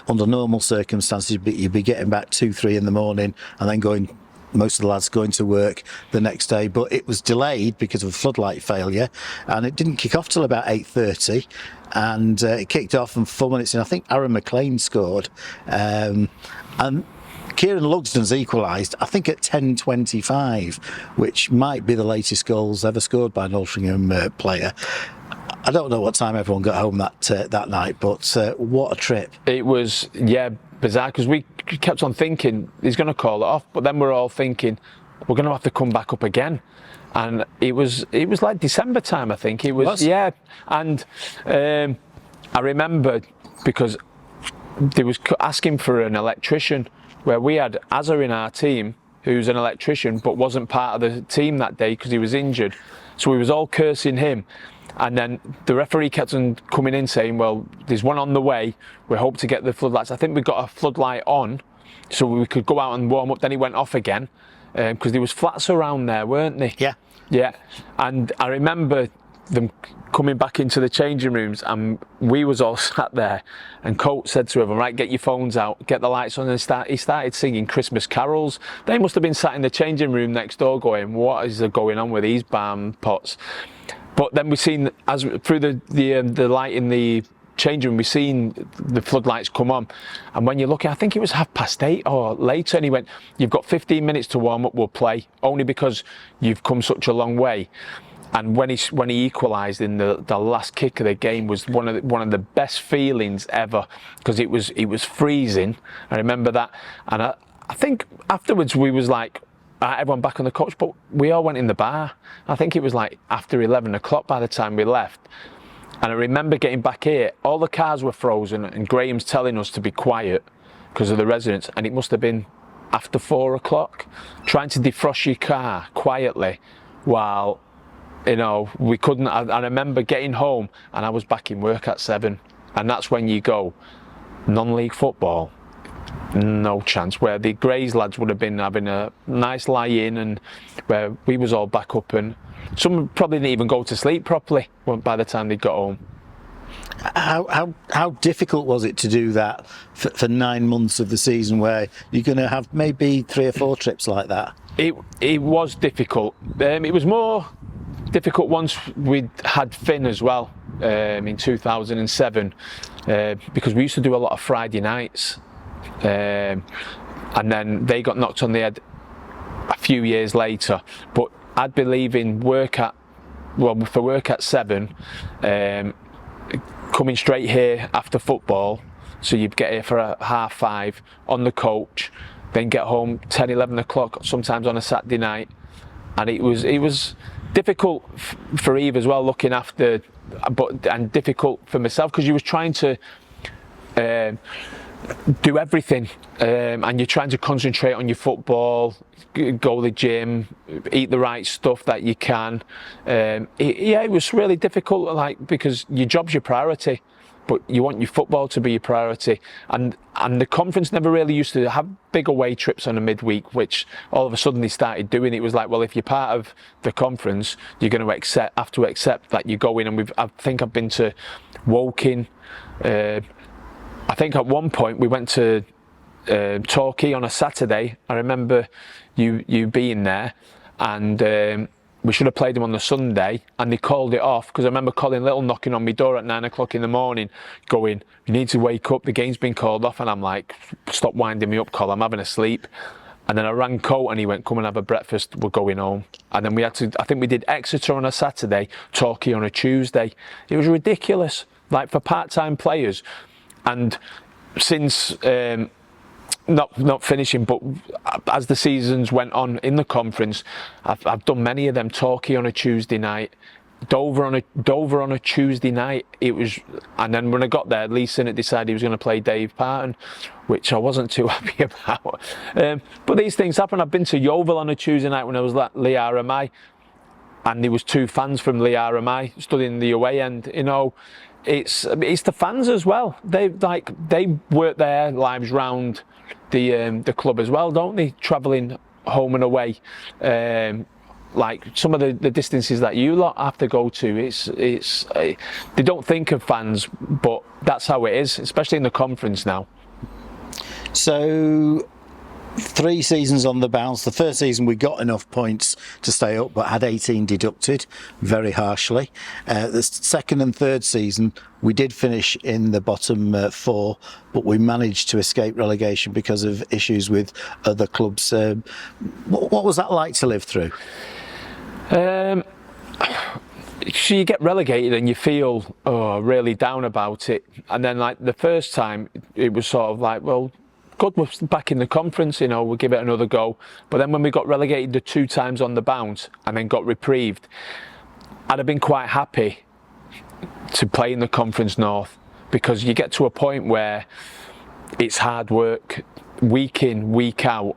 Under normal circumstances, you'd be getting back 2-3 in the morning and then most of the lads going to work the next day, but it was delayed because of a floodlight failure, and it didn't kick off till about 8:30, and it kicked off, and 4 minutes in, I think Aaron McLean scored, and Kieran Lugsden's equalised, I think at 10:25, which might be the latest goals ever scored by an Altrincham player. I don't know what time everyone got home that night, but what a trip. It was, yeah, bizarre, because we kept on thinking he's going to call it off, but then we're all thinking we're going to have to come back up again, and it was like December time, I think it was. Yeah, and I remember because they was asking for an electrician, where we had Azza in our team who's an electrician but wasn't part of the team that day because he was injured, so we was all cursing him. And then the referee kept on coming in saying, well, there's one on the way, we hope to get the floodlights. I think we got a floodlight on so we could go out and warm up. Then he went off again because there was flats around there, weren't they? Yeah. And I remember them coming back into the changing rooms, and we was all sat there, and Coates said to everyone, right, get your phones out, get the lights on, and he started singing Christmas carols. They must have been sat in the changing room next door going, what is going on with these barn pots? But then we've seen, as through the light in the changing room, we've seen the floodlights come on. And when you're looking, I think it was 8:30 or later, and he went, you've got 15 minutes to warm up, we'll play, only because you've come such a long way. And when he equalised in the last kick of the game was one of the best feelings ever, because it was freezing. I remember that, and I think afterwards we was like, everyone back on the coach, but we all went in the bar. I think it was like after 11 o'clock by the time we left. And I remember getting back here, all the cars were frozen, and Graham's telling us to be quiet because of the residents, and it must have been after 4 o'clock, trying to defrost your car quietly while, we couldn't. I remember getting home and I was back in work at 7, and that's when you go, non-league football, no chance. Where the Grays lads would have been having a nice lie in, and where we was all back up, and some probably didn't even go to sleep properly by the time they got home. How difficult was it to do that for 9 months of the season, where you're going to have maybe 3 or 4 trips like that? It was difficult. It was more difficult once we'd had Finn as well, in 2007 because we used to do a lot of Friday nights, and then they got knocked on the head a few years later. But I'd be leaving work at 7, coming straight here after football, so you'd get here for 5:30 on the coach, then get home 10, 11 o'clock sometimes on a Saturday night. And it was difficult for Eve as well, looking after, and difficult for myself, because you was trying to do everything, and you're trying to concentrate on your football, go to the gym, eat the right stuff that you can. It was really difficult, like, because your job's your priority, but you want your football to be your priority. And the conference never really used to have big away trips on a midweek, which all of a sudden they started doing. It was like, well, if you're part of the conference, you're going to have to accept that you go in. And I think I've been to Woking. I think at one point we went to Torquay on a Saturday. I remember you being there, and we should have played them on the Sunday, and they called it off because I remember Colin Little knocking on my door at 9 o'clock in the morning going, "You need to wake up, the game's been called off." And I'm like, "Stop winding me up, Col, I'm having a sleep." And then I rang Colt and he went, "Come and have a breakfast, we're going home." And then I think we did Exeter on a Saturday, Torquay on a Tuesday. It was ridiculous, like, for part-time players. And since not finishing, but as the seasons went on in the conference, I've done many of them. Torquay on a Tuesday night, Dover on a Tuesday night. It was, and then when I got there, Lee Sinnott decided he was going to play Dave Parton, which I wasn't too happy about. But these things happen. I've been to Yeovil on a Tuesday night when I was at Lee RMI, and there was 2 fans from Lee RMI stood in the away end. You know, it's the fans as well. They work their lives round the club as well, don't they? Travelling home and away, like some of the distances that you lot have to go to. They don't think of fans, but that's how it is, especially in the conference now. So 3 seasons on the bounce. The first season we got enough points to stay up, but had 18 deducted very harshly. The second and third season we did finish in the bottom 4, but we managed to escape relegation because of issues with other clubs. What was that like to live through? So you get relegated and you feel really down about it, and then, like, the first time it was sort of like, well, good, we're back in the conference, you know, we'll give it another go. But then when we got relegated the 2 times on the bounce and then got reprieved, I'd have been quite happy to play in the Conference North, because you get to a point where it's hard work, week in, week out,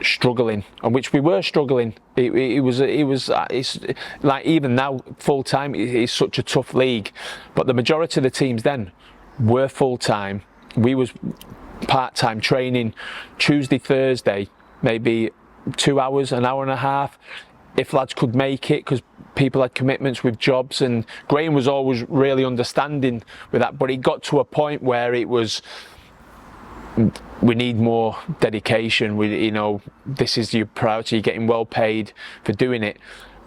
struggling, and which we were struggling. It's like, even now full time, it's such a tough league, but the majority of the teams then were full time. We was part-time training Tuesday, Thursday, maybe 2 hours, an hour and a half, if lads could make it, because people had commitments with jobs. And Graham was always really understanding with that, but it got to a point where it was, we need more dedication. You know, this is your priority, you're getting well paid for doing it,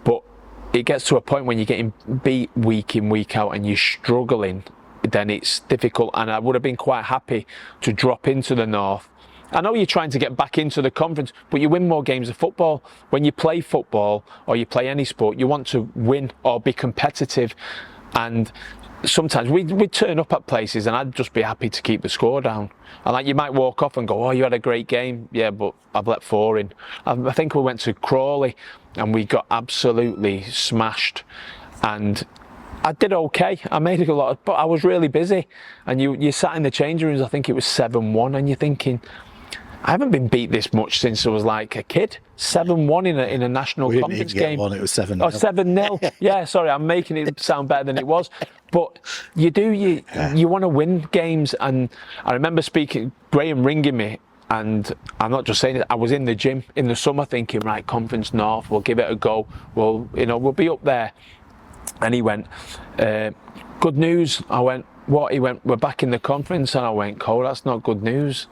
but it gets to a point when you're getting beat week in, week out, and you're struggling, then it's difficult. And I would have been quite happy to drop into the North. I know you're trying to get back into the conference, but you win more games of football. When you play football or you play any sport, you want to win or be competitive. And sometimes we'd turn up at places and I'd just be happy to keep the score down. And, like, you might walk off and go, "Oh, you had a great game." Yeah, but I've let 4 in. I think we went to Crawley and we got absolutely smashed. And I did okay. I made a lot but I was really busy. And you sat in the changing rooms, I think it was 7-1, and you're thinking, I haven't been beat this much since I was like a kid. 7-1 in a national conference game. It was 7-0. Oh, 7-0. Yeah, sorry, I'm making it sound better than it was. But you want to win games. And I remember Graham ringing me, and I'm not just saying it, I was in the gym in the summer thinking, right, Conference North, we'll give it a go. We'll be up there. And he went, "Good news." I went, "What?" He went, "We're back in the conference." And I went, "Cole, that's not good news."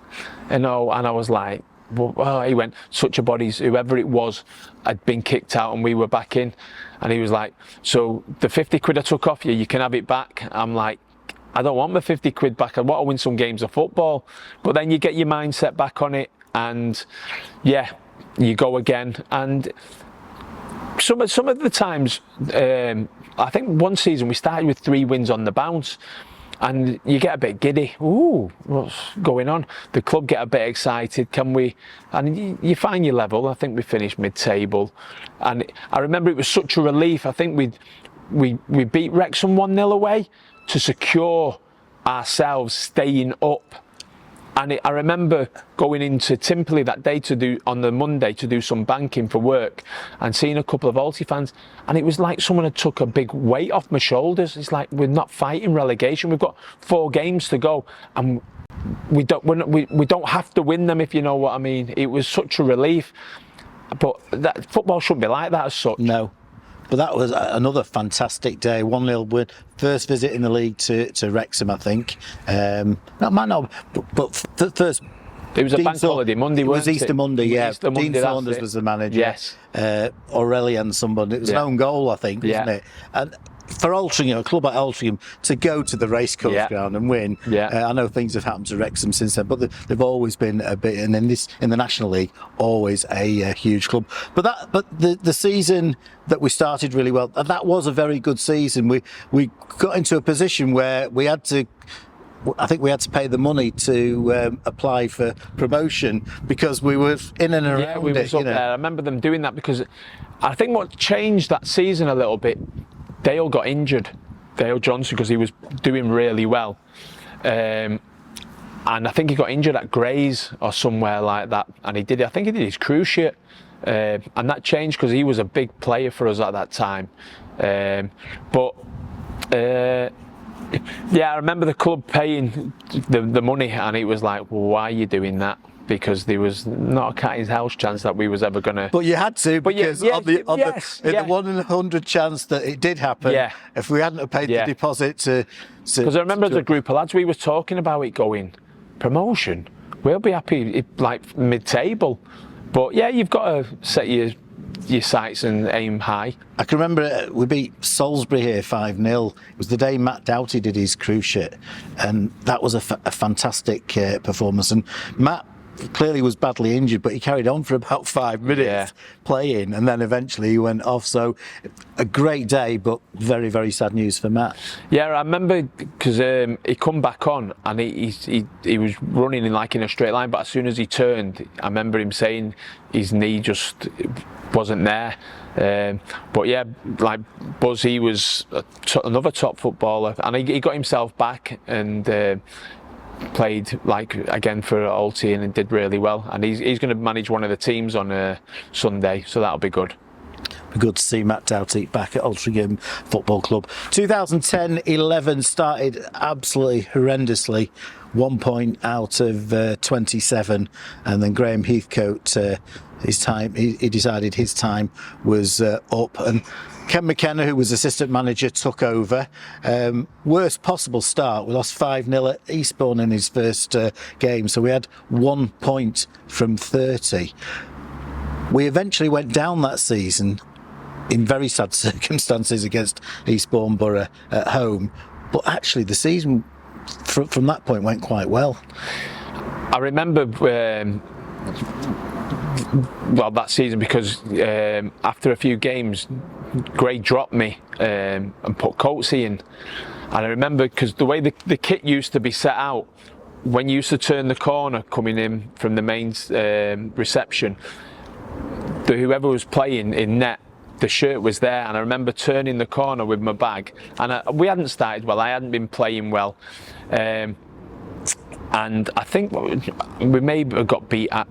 You know, and I was like, well, he went, such a bodies, whoever it was had been kicked out and we were back in. And he was like, so the 50 quid I took off you, you can have it back. I'm like, I don't want my 50 quid back. I want to win some games of football. But then you get your mindset back on it, and yeah, you go again. And some of the times, I think one season we started with 3 wins on the bounce, and you get a bit giddy. Ooh, what's going on? The club get a bit excited. Can we? And you find your level. I think we finished mid-table, and I remember it was such a relief. I think we beat Wrexham 1-0 away to secure ourselves staying up. And I remember going into Timperley that day on the Monday to do some banking for work, and seeing a couple of Alty fans, and it was like someone had took a big weight off my shoulders. It's like, we're not fighting relegation. We've got 4 games to go, and we don't have to win them, if you know what I mean. It was such a relief. But football shouldn't be like that as such. No. But that was another fantastic day. 1-0 win. First visit in the league to Wrexham, I think. That might not, but first. It was a bank holiday Monday, wasn't it? It was Easter Monday, yeah. Easter Monday, Dean Saunders was the manager. Yes. Aurelian somebody. It was an own goal, I think, wasn't it? And for Altrincham, a club like Altrincham, to go to the racecourse ground and win. I know things have happened to Wrexham since then, but they've always been a bit, and in the National League, always a huge club. But the season that we started really well, that was a very good season. We got into a position where we had to. I think we had to pay the money to apply for promotion because we were in and around we was up there. I remember them doing that because I think what changed that season a little bit, Dale got injured, Dale Johnson, because he was doing really well. And I think he got injured at Grays or somewhere like that. And I think he did his cruciate. And that changed because he was a big player for us at that time. Yeah, I remember the club paying the money, and it was like, well, why are you doing that? Because there was not a cat in house chance that we was ever going to. But you had to, because in the 1 in 100 chance that it did happen, if we hadn't have paid the deposit to. Because I remember the group of lads, we was talking about it going, promotion, we'll be happy if, like mid-table. But yeah, you've got to set your sights and aim high. I can remember we beat Salisbury here 5-0. It was the day Matt Doughty did his cruciate, and that was a fantastic performance. And Matt clearly was badly injured, but he carried on for about 5 minutes playing, and then eventually he went off. So a great day, but very, very sad news for Matt. Yeah, I remember because he come back on and he was running in a straight line, but as soon as he turned, I remember him saying his knee just wasn't there. But yeah, like Buzz, he was another top footballer, and he got himself back and played again for Alty and did really well. And he's going to manage one of the teams on Sunday, so that'll be good. Good to see Matt Doughty back at Altrincham Football Club. 2010-11 started absolutely horrendously. 1 point out of 27, and then Graham Heathcote, his time, he decided his time was up, and Ken McKenna, who was assistant manager, took over. Worst possible start. We lost 5-0 at Eastbourne in his first game, so we had 1 point from 30. We eventually went down that season in very sad circumstances against Eastbourne Borough at home, but actually the season from that point went quite well. I remember that season because after a few games, Gray dropped me and put Coatsy in. And I remember because the way the kit used to be set out, when you used to turn the corner coming in from the main reception, whoever was playing in net, the shirt was there, and I remember turning the corner with my bag, and we hadn't started well, I hadn't been playing well, and I think we maybe got beat at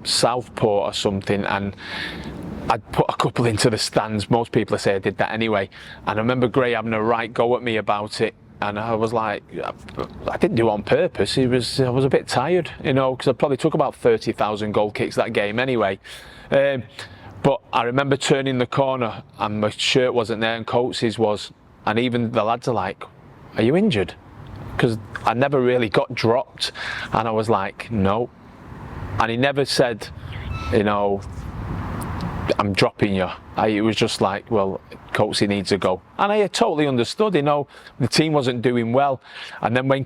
Southport or something, and I'd put a couple into the stands. Most people say I did that anyway, and I remember Gray having a right go at me about it, and I was like, I didn't do it on purpose. I was a bit tired, because I probably took about 30,000 goal kicks that game anyway. But I remember turning the corner and my shirt wasn't there and Coates's was, and even the lads are like, are you injured? Because I never really got dropped, and I was like, no. and he never said, you know, I'm dropping you. It was just like, well, Coatsy needs to go. And I totally understood, you know, the team wasn't doing well. And then when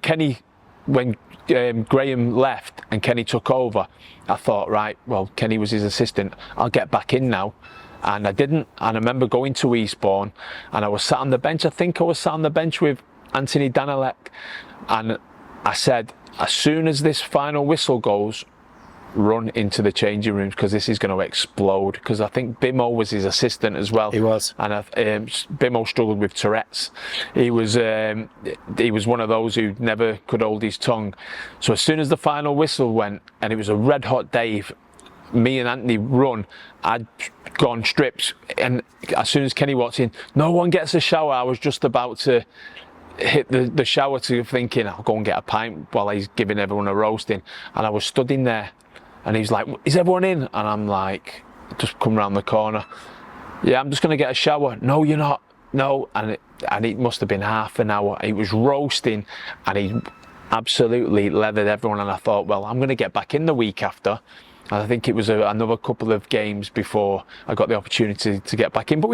Graham left and Kenny took over, I thought, right, well, Kenny was his assistant, I'll get back in now. And I didn't. And I remember going to Eastbourne and I was sat on the bench. I think I was sat on the bench with Anthony Danilek. And I said, as soon as this final whistle goes, run into the changing rooms because this is going to explode. Because I think Bimo was his assistant as well. He was. And Bimo struggled with Tourette's. He was one of those who never could hold his tongue. So as soon as the final whistle went, and it was a red hot day, me and Anthony run, I'd gone strips, and as soon as Kenny walked in, no one gets a shower. I was just about to hit the shower to thinking I'll go and get a pint while he's giving everyone a roasting, and I was stood in there and he's like, is everyone in? And I'm like, just come round the corner, yeah, I'm just going to get a shower. No, you're not. No. And it must have been half an hour. He was roasting and he absolutely leathered everyone, and I thought, well, I'm going to get back in the week after. I think it was another couple of games before I got the opportunity to get back in. But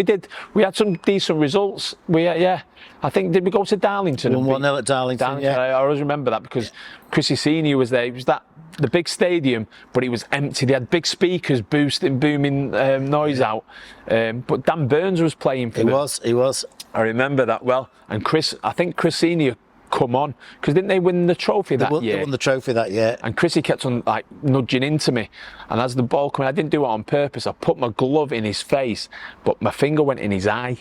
we had some decent results. I think, did we go to Darlington? 1-0 at Darlington, yeah. I always remember that because Chrissy Senior was there. It was the big stadium, but it was empty. They had big speakers booming noise out. But Dan Burns was playing for them. He was. I remember that well. And I think Chris Senior come on, because didn't they win the trophy that year? They won the trophy that year. And Chrissy kept on like nudging into me, and as the ball came in, I didn't do it on purpose. I put my glove in his face, but my finger went in his eye,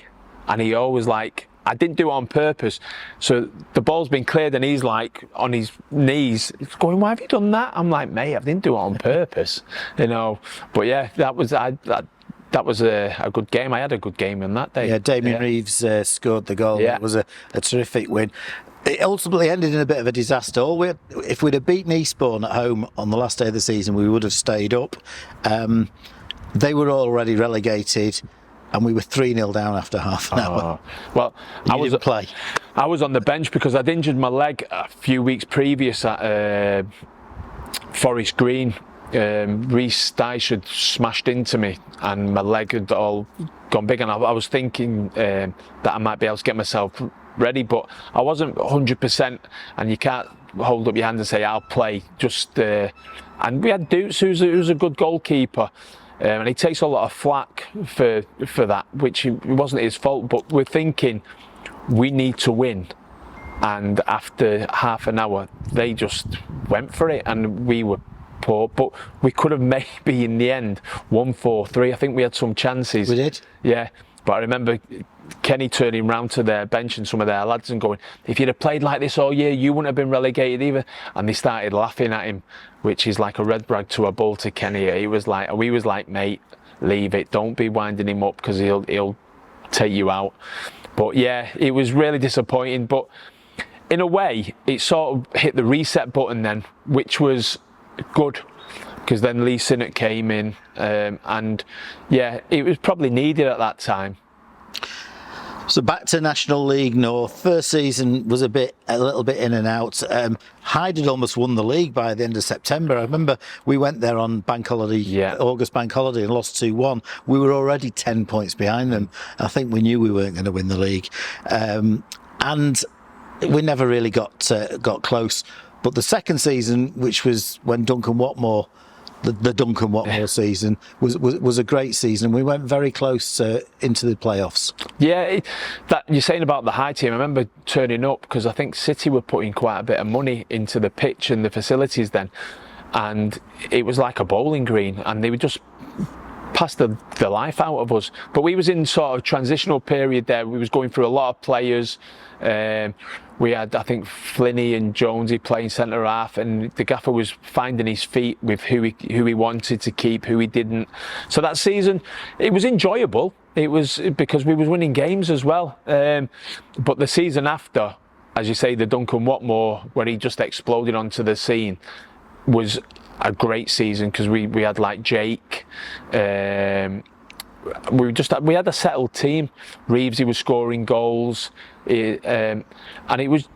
and he always like, I didn't do it on purpose. So the ball's been cleared and he's like on his knees going, why have you done that? I'm like, mate, I didn't do it on purpose, you know. But yeah, that was a good game. I had a good game on that day. Yeah, Damien Reeves scored the goal. Yeah. It was a terrific win. It ultimately ended in a bit of a disaster. If we'd have beaten Eastbourne at home on the last day of the season, we would have stayed up. They were already relegated, and we were 3-0 down after half an hour. Well, I didn't play. I was on the bench because I'd injured my leg a few weeks previous at Forest Green. Reece Dyche had smashed into me and my leg had all gone big, and I was thinking that I might be able to get myself ready, but I wasn't 100%, and you can't hold up your hand and say I'll play. And we had Dukes, who's a good goalkeeper, and he takes a lot of flack for that, which it wasn't his fault, but we're thinking we need to win. And after half an hour they just went for it, and we were poor, but we could have maybe in the end won 4-3. I think we had some chances. We did? Yeah, but I remember Kenny turning round to their bench and some of their lads and going, if you'd have played like this all year, you wouldn't have been relegated either. And they started laughing at him, which is like a red rag to a bull to Kenny. We was like, mate, leave it. Don't be winding him up because he'll take you out. But yeah, it was really disappointing. But in a way, it sort of hit the reset button then, which was good, because then Lee Sinnott came in, and yeah, it was probably needed at that time. So back to National League North. First season was a little bit in and out. Hyde had almost won the league by the end of September. I remember we went there on bank holiday, August bank holiday, and lost 2-1. We were already 10 points behind them. I think we knew we weren't going to win the league, and we never really got close. But the second season, which was when Duncan Watmore, the Duncan Watmore season, was a great season. We went very close into the playoffs. Yeah, that you're saying about the high team, I remember turning up because I think City were putting quite a bit of money into the pitch and the facilities then, and it was like a bowling green, and they would just pass the life out of us. But we was in sort of transitional period there. We was going through a lot of players. We had, I think, Flinney and Jonesy playing centre half, and the gaffer was finding his feet with who he wanted to keep, who he didn't. So that season, it was enjoyable. It was because we was winning games as well. But the season after, as you say, the Duncan Watmore, where he just exploded onto the scene, was a great season because we had like Jake. We had a settled team. Reeves, he was scoring goals, and it was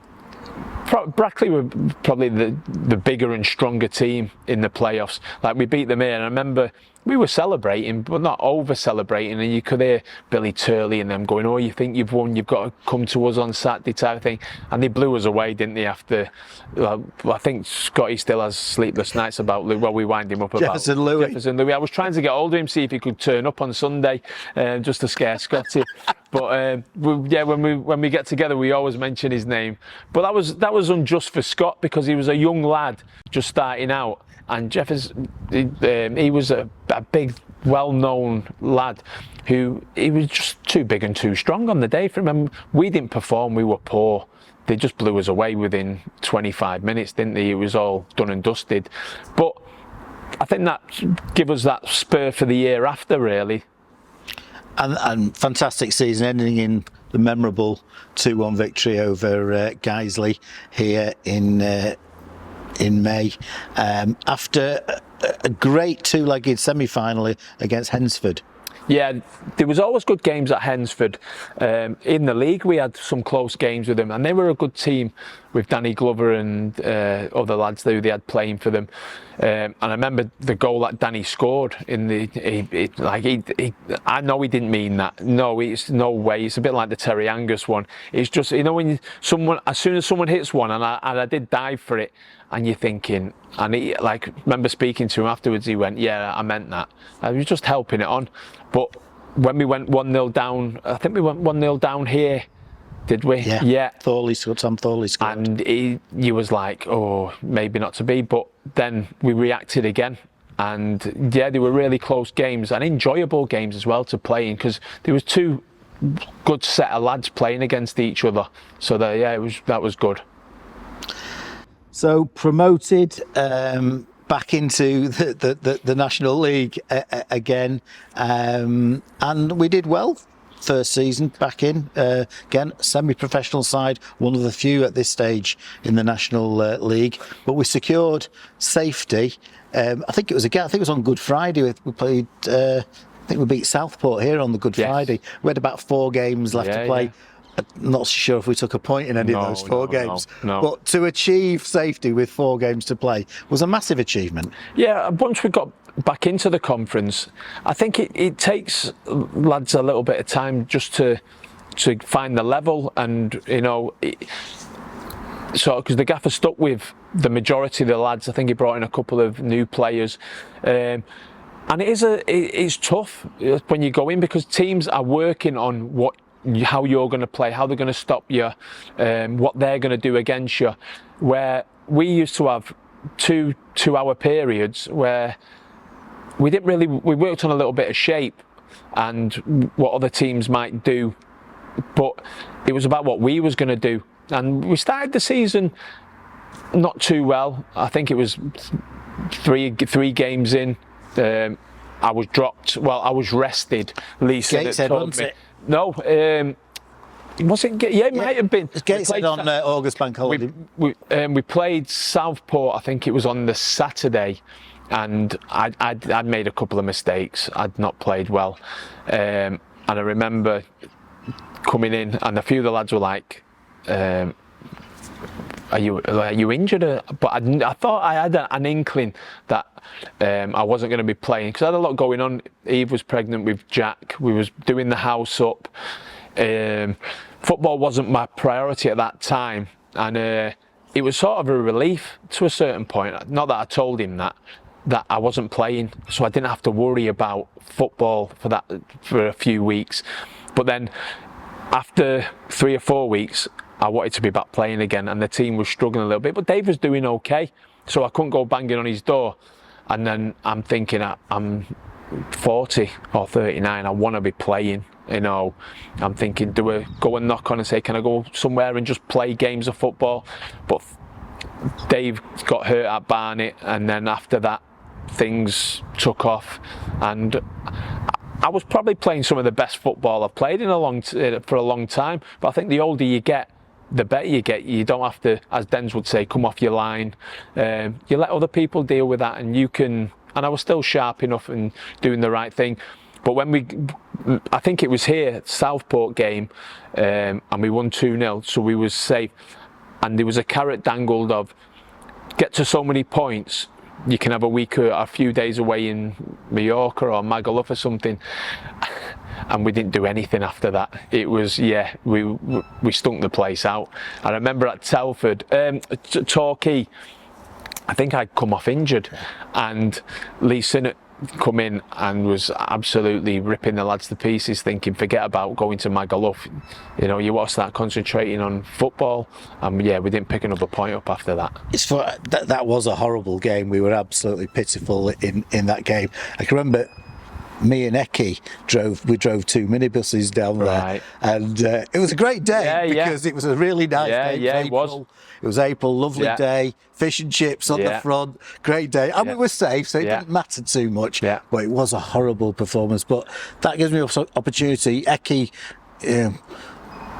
Brackley were probably the bigger and stronger team in the playoffs. Like, we beat them here, and I remember we were celebrating, but not over celebrating, and you could hear Billy Turley and them going, "Oh, you think you've won? You've got to come to us on Saturday," type of thing. And they blew us away, didn't they? After, I think Scotty still has sleepless nights about. Well, we wind him up about Jefferson Louis. I was trying to get hold of him, see if he could turn up on Sunday, just to scare Scotty. But when we get together, we always mention his name. But that was unjust for Scott, because he was a young lad just starting out. And Jefferson, he was a big, well-known lad who, he was just too big and too strong on the day for him. And we didn't perform, we were poor. They just blew us away within 25 minutes, didn't they? It was all done and dusted. But I think that gave us that spur for the year after, really. And fantastic season, ending in the memorable 2-1 victory over Guiseley here in May, after a great two-legged semi-final against Hensford. Yeah, there was always good games at Hensford. In the league, we had some close games with them, and they were a good team with Danny Glover and other lads who they had playing for them. And I remember the goal that Danny scored in I know he didn't mean that. No, it's no way. It's a bit like the Terry Angus one. It's just, when as soon as someone hits one, and I did dive for it, and you're thinking, and he, remember speaking to him afterwards, he went, "Yeah, I meant that." I was just helping it on. But when we went 1-0 down, I think we went 1-0 down here, did we? Yeah. Thorley scored. Tom Thorley scored. And he was like, "Oh, maybe not to be." But then we reacted again. And yeah, they were really close games and enjoyable games as well to play in, because there was two good set of lads playing against each other. So that was good. So promoted back into the National League again, and we did well first season back in. Again, semi-professional side, one of the few at this stage in the National League, but we secured safety. I think it was on Good Friday. We played. I think we beat Southport here on the Good Friday. We had about 4 games left to play. Yeah. I'm not sure if we took a point in any of those 4 games. No. But to achieve safety with 4 games to play was a massive achievement. Yeah, once we got back into the conference, I think it takes lads a little bit of time just to find the level, and because the gaffer stuck with the majority of the lads. I think he brought in a couple of new players. And it's tough when you go in, because teams are working on how you're going to play, how they're going to stop you, what they're going to do against you. Where we used to have 2-hour periods where we worked on a little bit of shape and what other teams might do, but it was about what we was going to do. And we started the season not too well. I think it was three games in. I was dropped. Well, I was rested. Lisa Gateshead, told me. It? No, was it? Yeah, it might have been. Gateshead on August Bank holiday. We played Southport. I think it was on the Saturday, and I'd made a couple of mistakes. I'd not played well, and I remember coming in, and a few of the lads were like, "Are you injured?" But I thought I had an inkling that I wasn't going to be playing, because I had a lot going on. Eve was pregnant with Jack. We was doing the house up. Football wasn't my priority at that time, and it was sort of a relief to a certain point. Not that I told him that I wasn't playing, so I didn't have to worry about football for a few weeks. But then after 3 or 4 weeks, I wanted to be back playing again, and the team was struggling a little bit, but Dave was doing okay, so I couldn't go banging on his door. And then I'm thinking, I'm 40 or 39, I want to be playing. I'm thinking, do I go and knock on and say, can I go somewhere and just play games of football? But Dave got hurt at Barnet, and then after that things took off, and I was probably playing some of the best football I've played for a long time. But I think the older you get, the better you get. You don't have to, as Dens would say, come off your line. You let other people deal with that, and you can. And I was still sharp enough and doing the right thing. But I think it was here, Southport game, and we won 2-0, so we was safe. and there was a carrot dangled of get to so many points, you can have a week or a few days away in Mallorca or Magaluf or something. And we didn't do anything after that. It was, we stunk the place out. I remember at Telford, Torquay, I think I'd come off injured, and Lee Sinnott come in and was absolutely ripping the lads to pieces, thinking forget about going to Magaluf, you know, you want to start concentrating on football. And we didn't pick another point up after that. That was a horrible game. We were absolutely pitiful in that game. I can remember me and Eki drove 2 minibuses down there, and it was a great day because it was a really nice day. It was April, lovely day, fish and chips on the front, great day, and we were safe, so it didn't matter too much. But it was a horrible performance. But that gives me opportunity. Eki,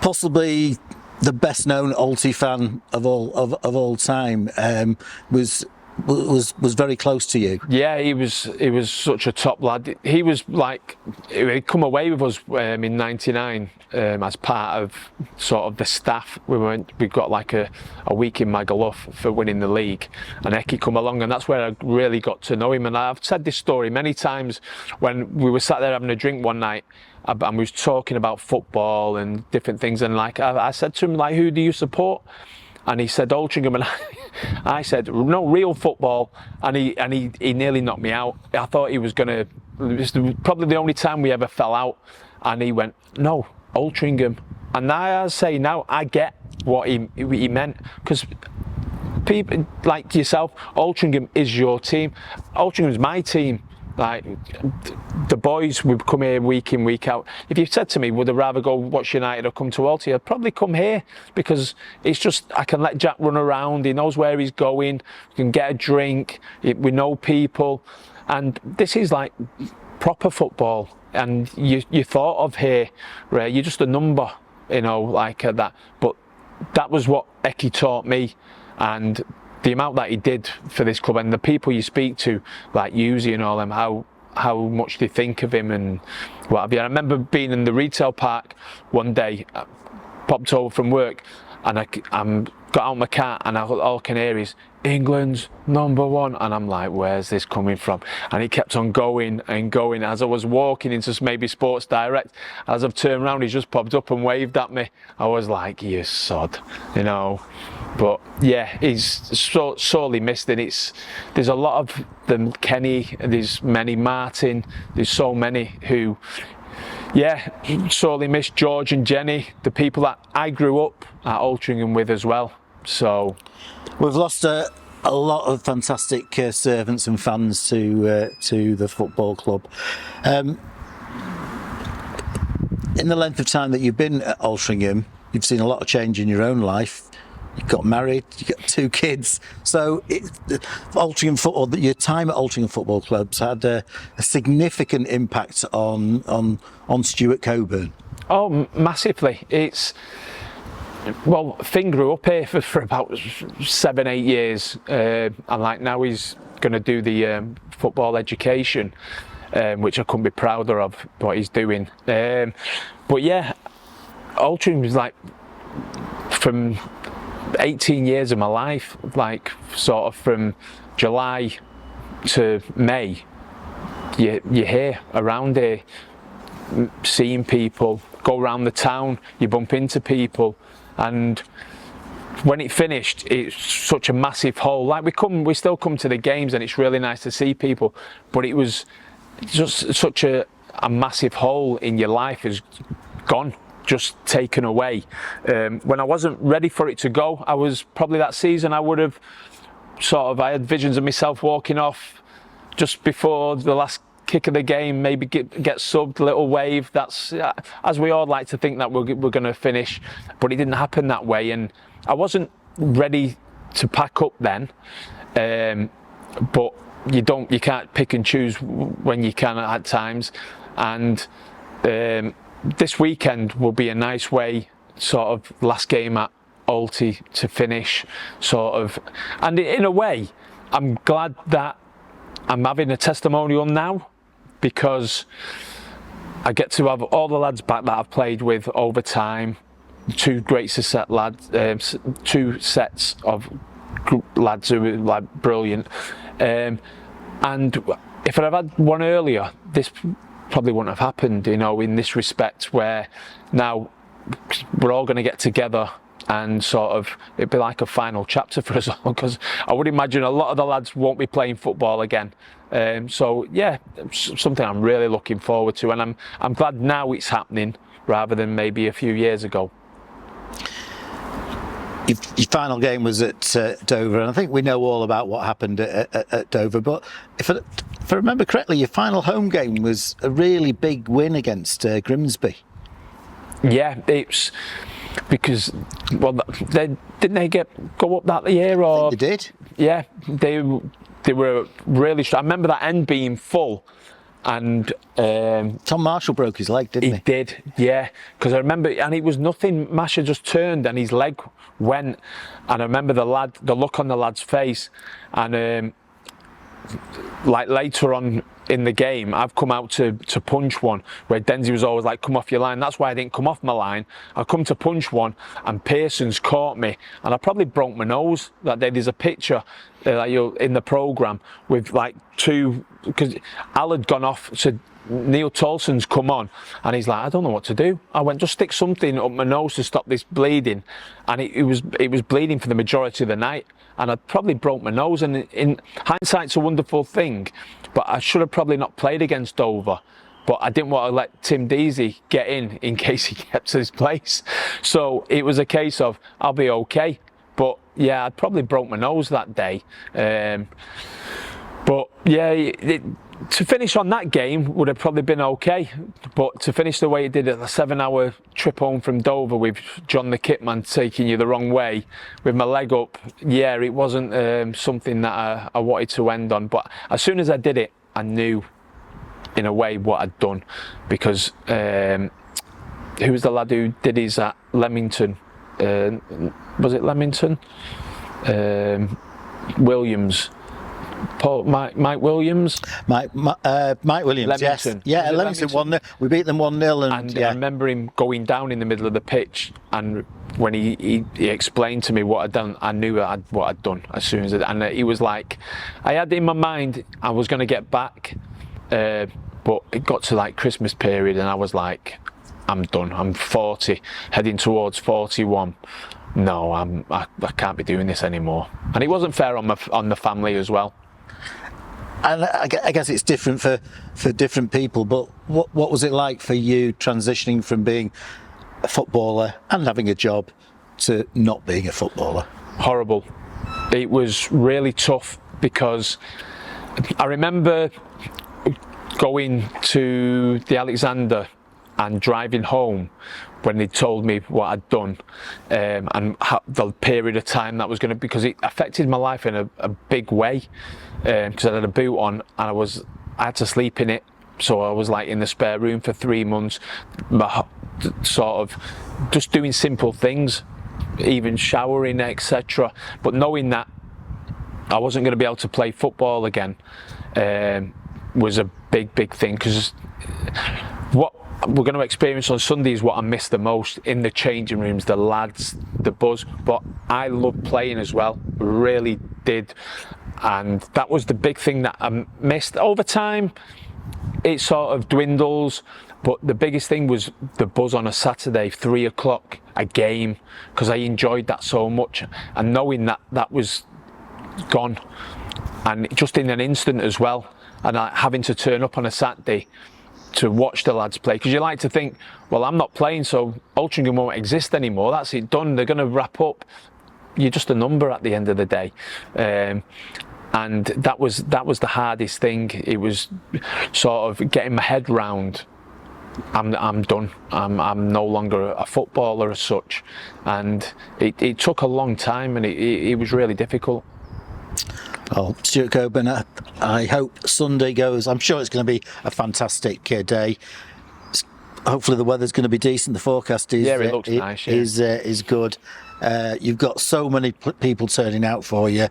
possibly the best known Alty fan of all time, was very close to you. Yeah, he was such a top lad. He was like, he'd come away with us in '99 as part of sort of the staff. We got like a week in Magaluf for winning the league, and Eki come along, and that's where I really got to know him. And I've said this story many times when we were sat there having a drink one night, and we was talking about football and different things, and like I said to him, like, who do you support? And he said Altrincham, and I said no, real football, and he nearly knocked me out. I thought he was gonna. It was probably the only time we ever fell out, and he went no, Altrincham. And now I say now I get what he meant, because people like yourself, Altrincham is your team. Altringham's my team. Like, the boys would come here week in, week out. If you said to me, would I rather go watch United or come to Alty, I'd probably come here, because it's just, I can let Jack run around, he knows where he's going, we can get a drink, we know people, and this is like proper football, and you thought of here, right, you're just a number, you know, like that. But that was what Eki taught me, and the amount that he did for this club, and the people you speak to, like Yuzi and all them, how much they think of him and what have you. I remember being in the retail park one day, popped over from work, and I got out my car, and all I can hear is England's #1, and I'm like, where's this coming from? And he kept on going and going. As I was walking into maybe Sports Direct, as I've turned around, he just popped up and waved at me. I was like, you sod, you know. But yeah, he's sorely missed, and there's a lot of them. Kenny, there's many, Martin, there's so many who, sorely missed. George and Jenny, the people that I grew up at Altrincham with as well. So we've lost a lot of fantastic servants and fans to the football club. In the length of time that you've been at Altrincham, you've seen a lot of change in your own life. You got married, you got 2 kids. So Altrincham football, your time at Altrincham Football Club's had a significant impact on Stuart Coburn. Oh, massively. Well, Finn grew up here for about 7-8 years, and like now he's going to do the football education, which I couldn't be prouder of what he's doing. But yeah, Altrincham was like, from 18 years of my life, like sort of from July to May, you're here, around here, seeing people, go around the town, you bump into people, and when it finished, it's such a massive hole. Like we still come to the games, and it's really nice to see people, but it was just such a massive hole in your life is gone. Just taken away. When I wasn't ready for it to go, I was probably that season, I had visions of myself walking off just before the last kick of the game, maybe get subbed, little wave. That's as we all like to think that we're going to finish, but it didn't happen that way, and I wasn't ready to pack up then. But you can't pick and choose when you can at times, and this weekend will be a nice way, sort of last game at Alty to finish, sort of. And in a way, I'm glad that I'm having a testimonial now, because I get to have all the lads back that I've played with over time, two great set lads, two sets of lads who were like brilliant. And if I'd have had one earlier, this probably wouldn't have happened, you know, in this respect, where now we're all going to get together and sort of it'd be like a final chapter for us all, because I would imagine a lot of the lads won't be playing football again. So yeah, something I'm really looking forward to, and I'm glad now it's happening rather than maybe a few years ago. Your final game was at Dover, and I think we know all about what happened at Dover, but if I remember correctly, your final home game was a really big win against Grimsby. Yeah, it's because, well, didn't they go up that year? Or I think they did. Yeah, they were really strong. I remember that end being full, and Tom Marshall broke his leg, didn't he? He did, yeah. Because I remember, and it was nothing. Masha just turned and his leg went, and I remember the look on the lad's face, and like later on in the game, I've come out to punch one where Denzi was always like, come off your line. That's why I didn't come off my line. I come to punch one and Pearson's caught me, and I probably broke my nose that day. There's a picture in the programme with like two, because Al had gone off, so Neil Tolson's come on and he's like, I don't know what to do. I went, just stick something up my nose to stop this bleeding, and it was bleeding for the majority of the night, and I probably broke my nose. And in hindsight, it's a wonderful thing, but I should have probably not played against Dover, but I didn't want to let Tim Deasy get in case he kept his place. So it was a case of, I'll be okay. But yeah, I probably broke my nose that day. But yeah, to finish on that game would have probably been okay, but to finish the way it did, at a 7-hour trip home from Dover with John the Kitman taking you the wrong way with my leg up, yeah, it wasn't something that I wanted to end on. But as soon as I did it, I knew in a way what I'd done, because who was the lad who did his at Leamington? Was it Leamington? Williams. Mike Williams? Mike Williams, Leamington. Yes. Yeah, Leamington 1-0. We beat them 1-0. And yeah. I remember him going down in the middle of the pitch, and when he explained to me what I'd done, I knew what I'd done as soon as and he was like, I had in my mind I was going to get back, but it got to like Christmas period and I was like, I'm done. I'm 40, heading towards 41. No, I can't be doing this anymore. And it wasn't fair on the family as well. And I guess it's different for different people, but what was it like for you transitioning from being a footballer and having a job to not being a footballer? Horrible. It was really tough, because I remember going to the Alexander and driving home when they told me what I'd done, and the period of time that was going to, because it affected my life in a big way, because I had a boot on and I had to sleep in it, so I was like in the spare room for 3 months, sort of just doing simple things, even showering, etc. But knowing that I wasn't going to be able to play football again was a big thing, because what we're going to experience on Sunday is what I miss the most in the changing rooms, the lads, the buzz. But I loved playing as well, really did, and that was the big thing that I missed. Over time it sort of dwindles, but the biggest thing was the buzz on a Saturday, 3 o'clock, a game, because I enjoyed that so much, and knowing that was gone, and just in an instant as well, and having to turn up on a Saturday to watch the lads play, because you like to think, well, I'm not playing, so Altrincham won't exist anymore, that's it, done, they're going to wrap up. You're just a number at the end of the day, and that was the hardest thing. It was sort of getting my head round, I'm done, I'm no longer a footballer as such, and it took a long time, and it was really difficult. Well, Stuart Coburn, I hope Sunday goes. I'm sure it's going to be a fantastic day. Hopefully the weather's going to be decent. The forecast is it looks nice. Yeah. Is good. You've got so many people turning out for you.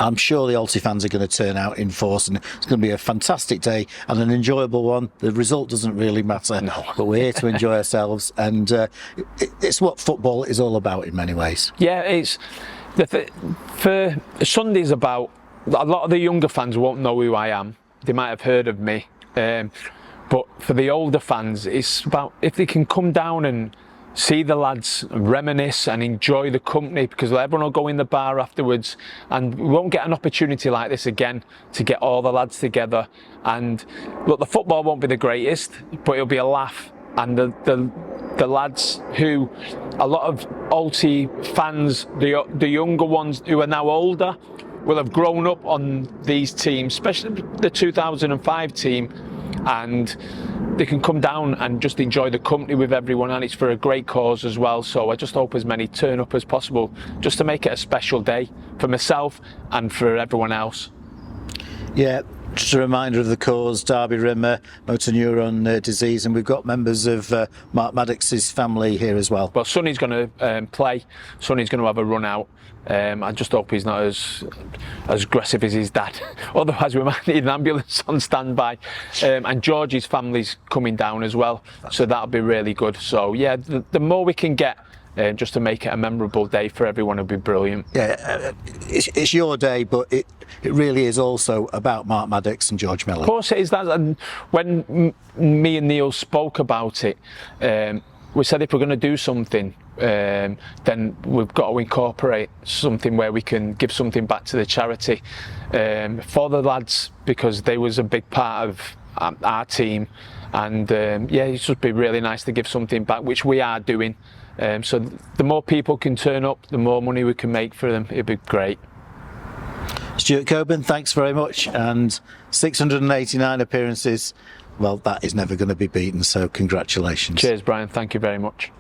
I'm sure the Alty fans are going to turn out in force, and it's going to be a fantastic day and an enjoyable one. The result doesn't really matter, but we're here to enjoy ourselves, and it's what football is all about in many ways. Yeah, it's for Sunday's about. A lot of the younger fans won't know who I am. They might have heard of me, but for the older fans, it's about if they can come down and see the lads, reminisce and enjoy the company, because everyone will go in the bar afterwards, and we won't get an opportunity like this again to get all the lads together. And look, the football won't be the greatest, but it'll be a laugh. And the lads who, a lot of Alty fans, the younger ones who are now older, will have grown up on these teams, especially the 2005 team, and they can come down and just enjoy the company with everyone, and it's for a great cause as well. So I just hope as many turn up as possible, just to make it a special day for myself and for everyone else. Yeah, just a reminder of the cause, Derby Rimmer, motor neuron disease, and we've got members of Mark Maddox's family here as well. Well, Sonny's going to play. Sonny's going to have a run out. I just hope he's not as aggressive as his dad. Otherwise, we might need an ambulance on standby. And Georgie's family's coming down as well, so that'll be really good. So yeah, the more we can get, just to make it a memorable day for everyone, will be brilliant. Yeah, it's your day, but it really is also about Mark Maddox and George Miller. Of course it is that. And when me and Neil spoke about it, we said if we're going to do something, then we've got to incorporate something where we can give something back to the charity for the lads, because they was a big part of our team, and yeah, it should be really nice to give something back, which we are doing. So the more people can turn up, the more money we can make for them. It'd be great. Stuart Coburn, thanks very much, and 689 appearances. Well, that is never going to be beaten, so congratulations. Cheers, Brian. Thank you very much.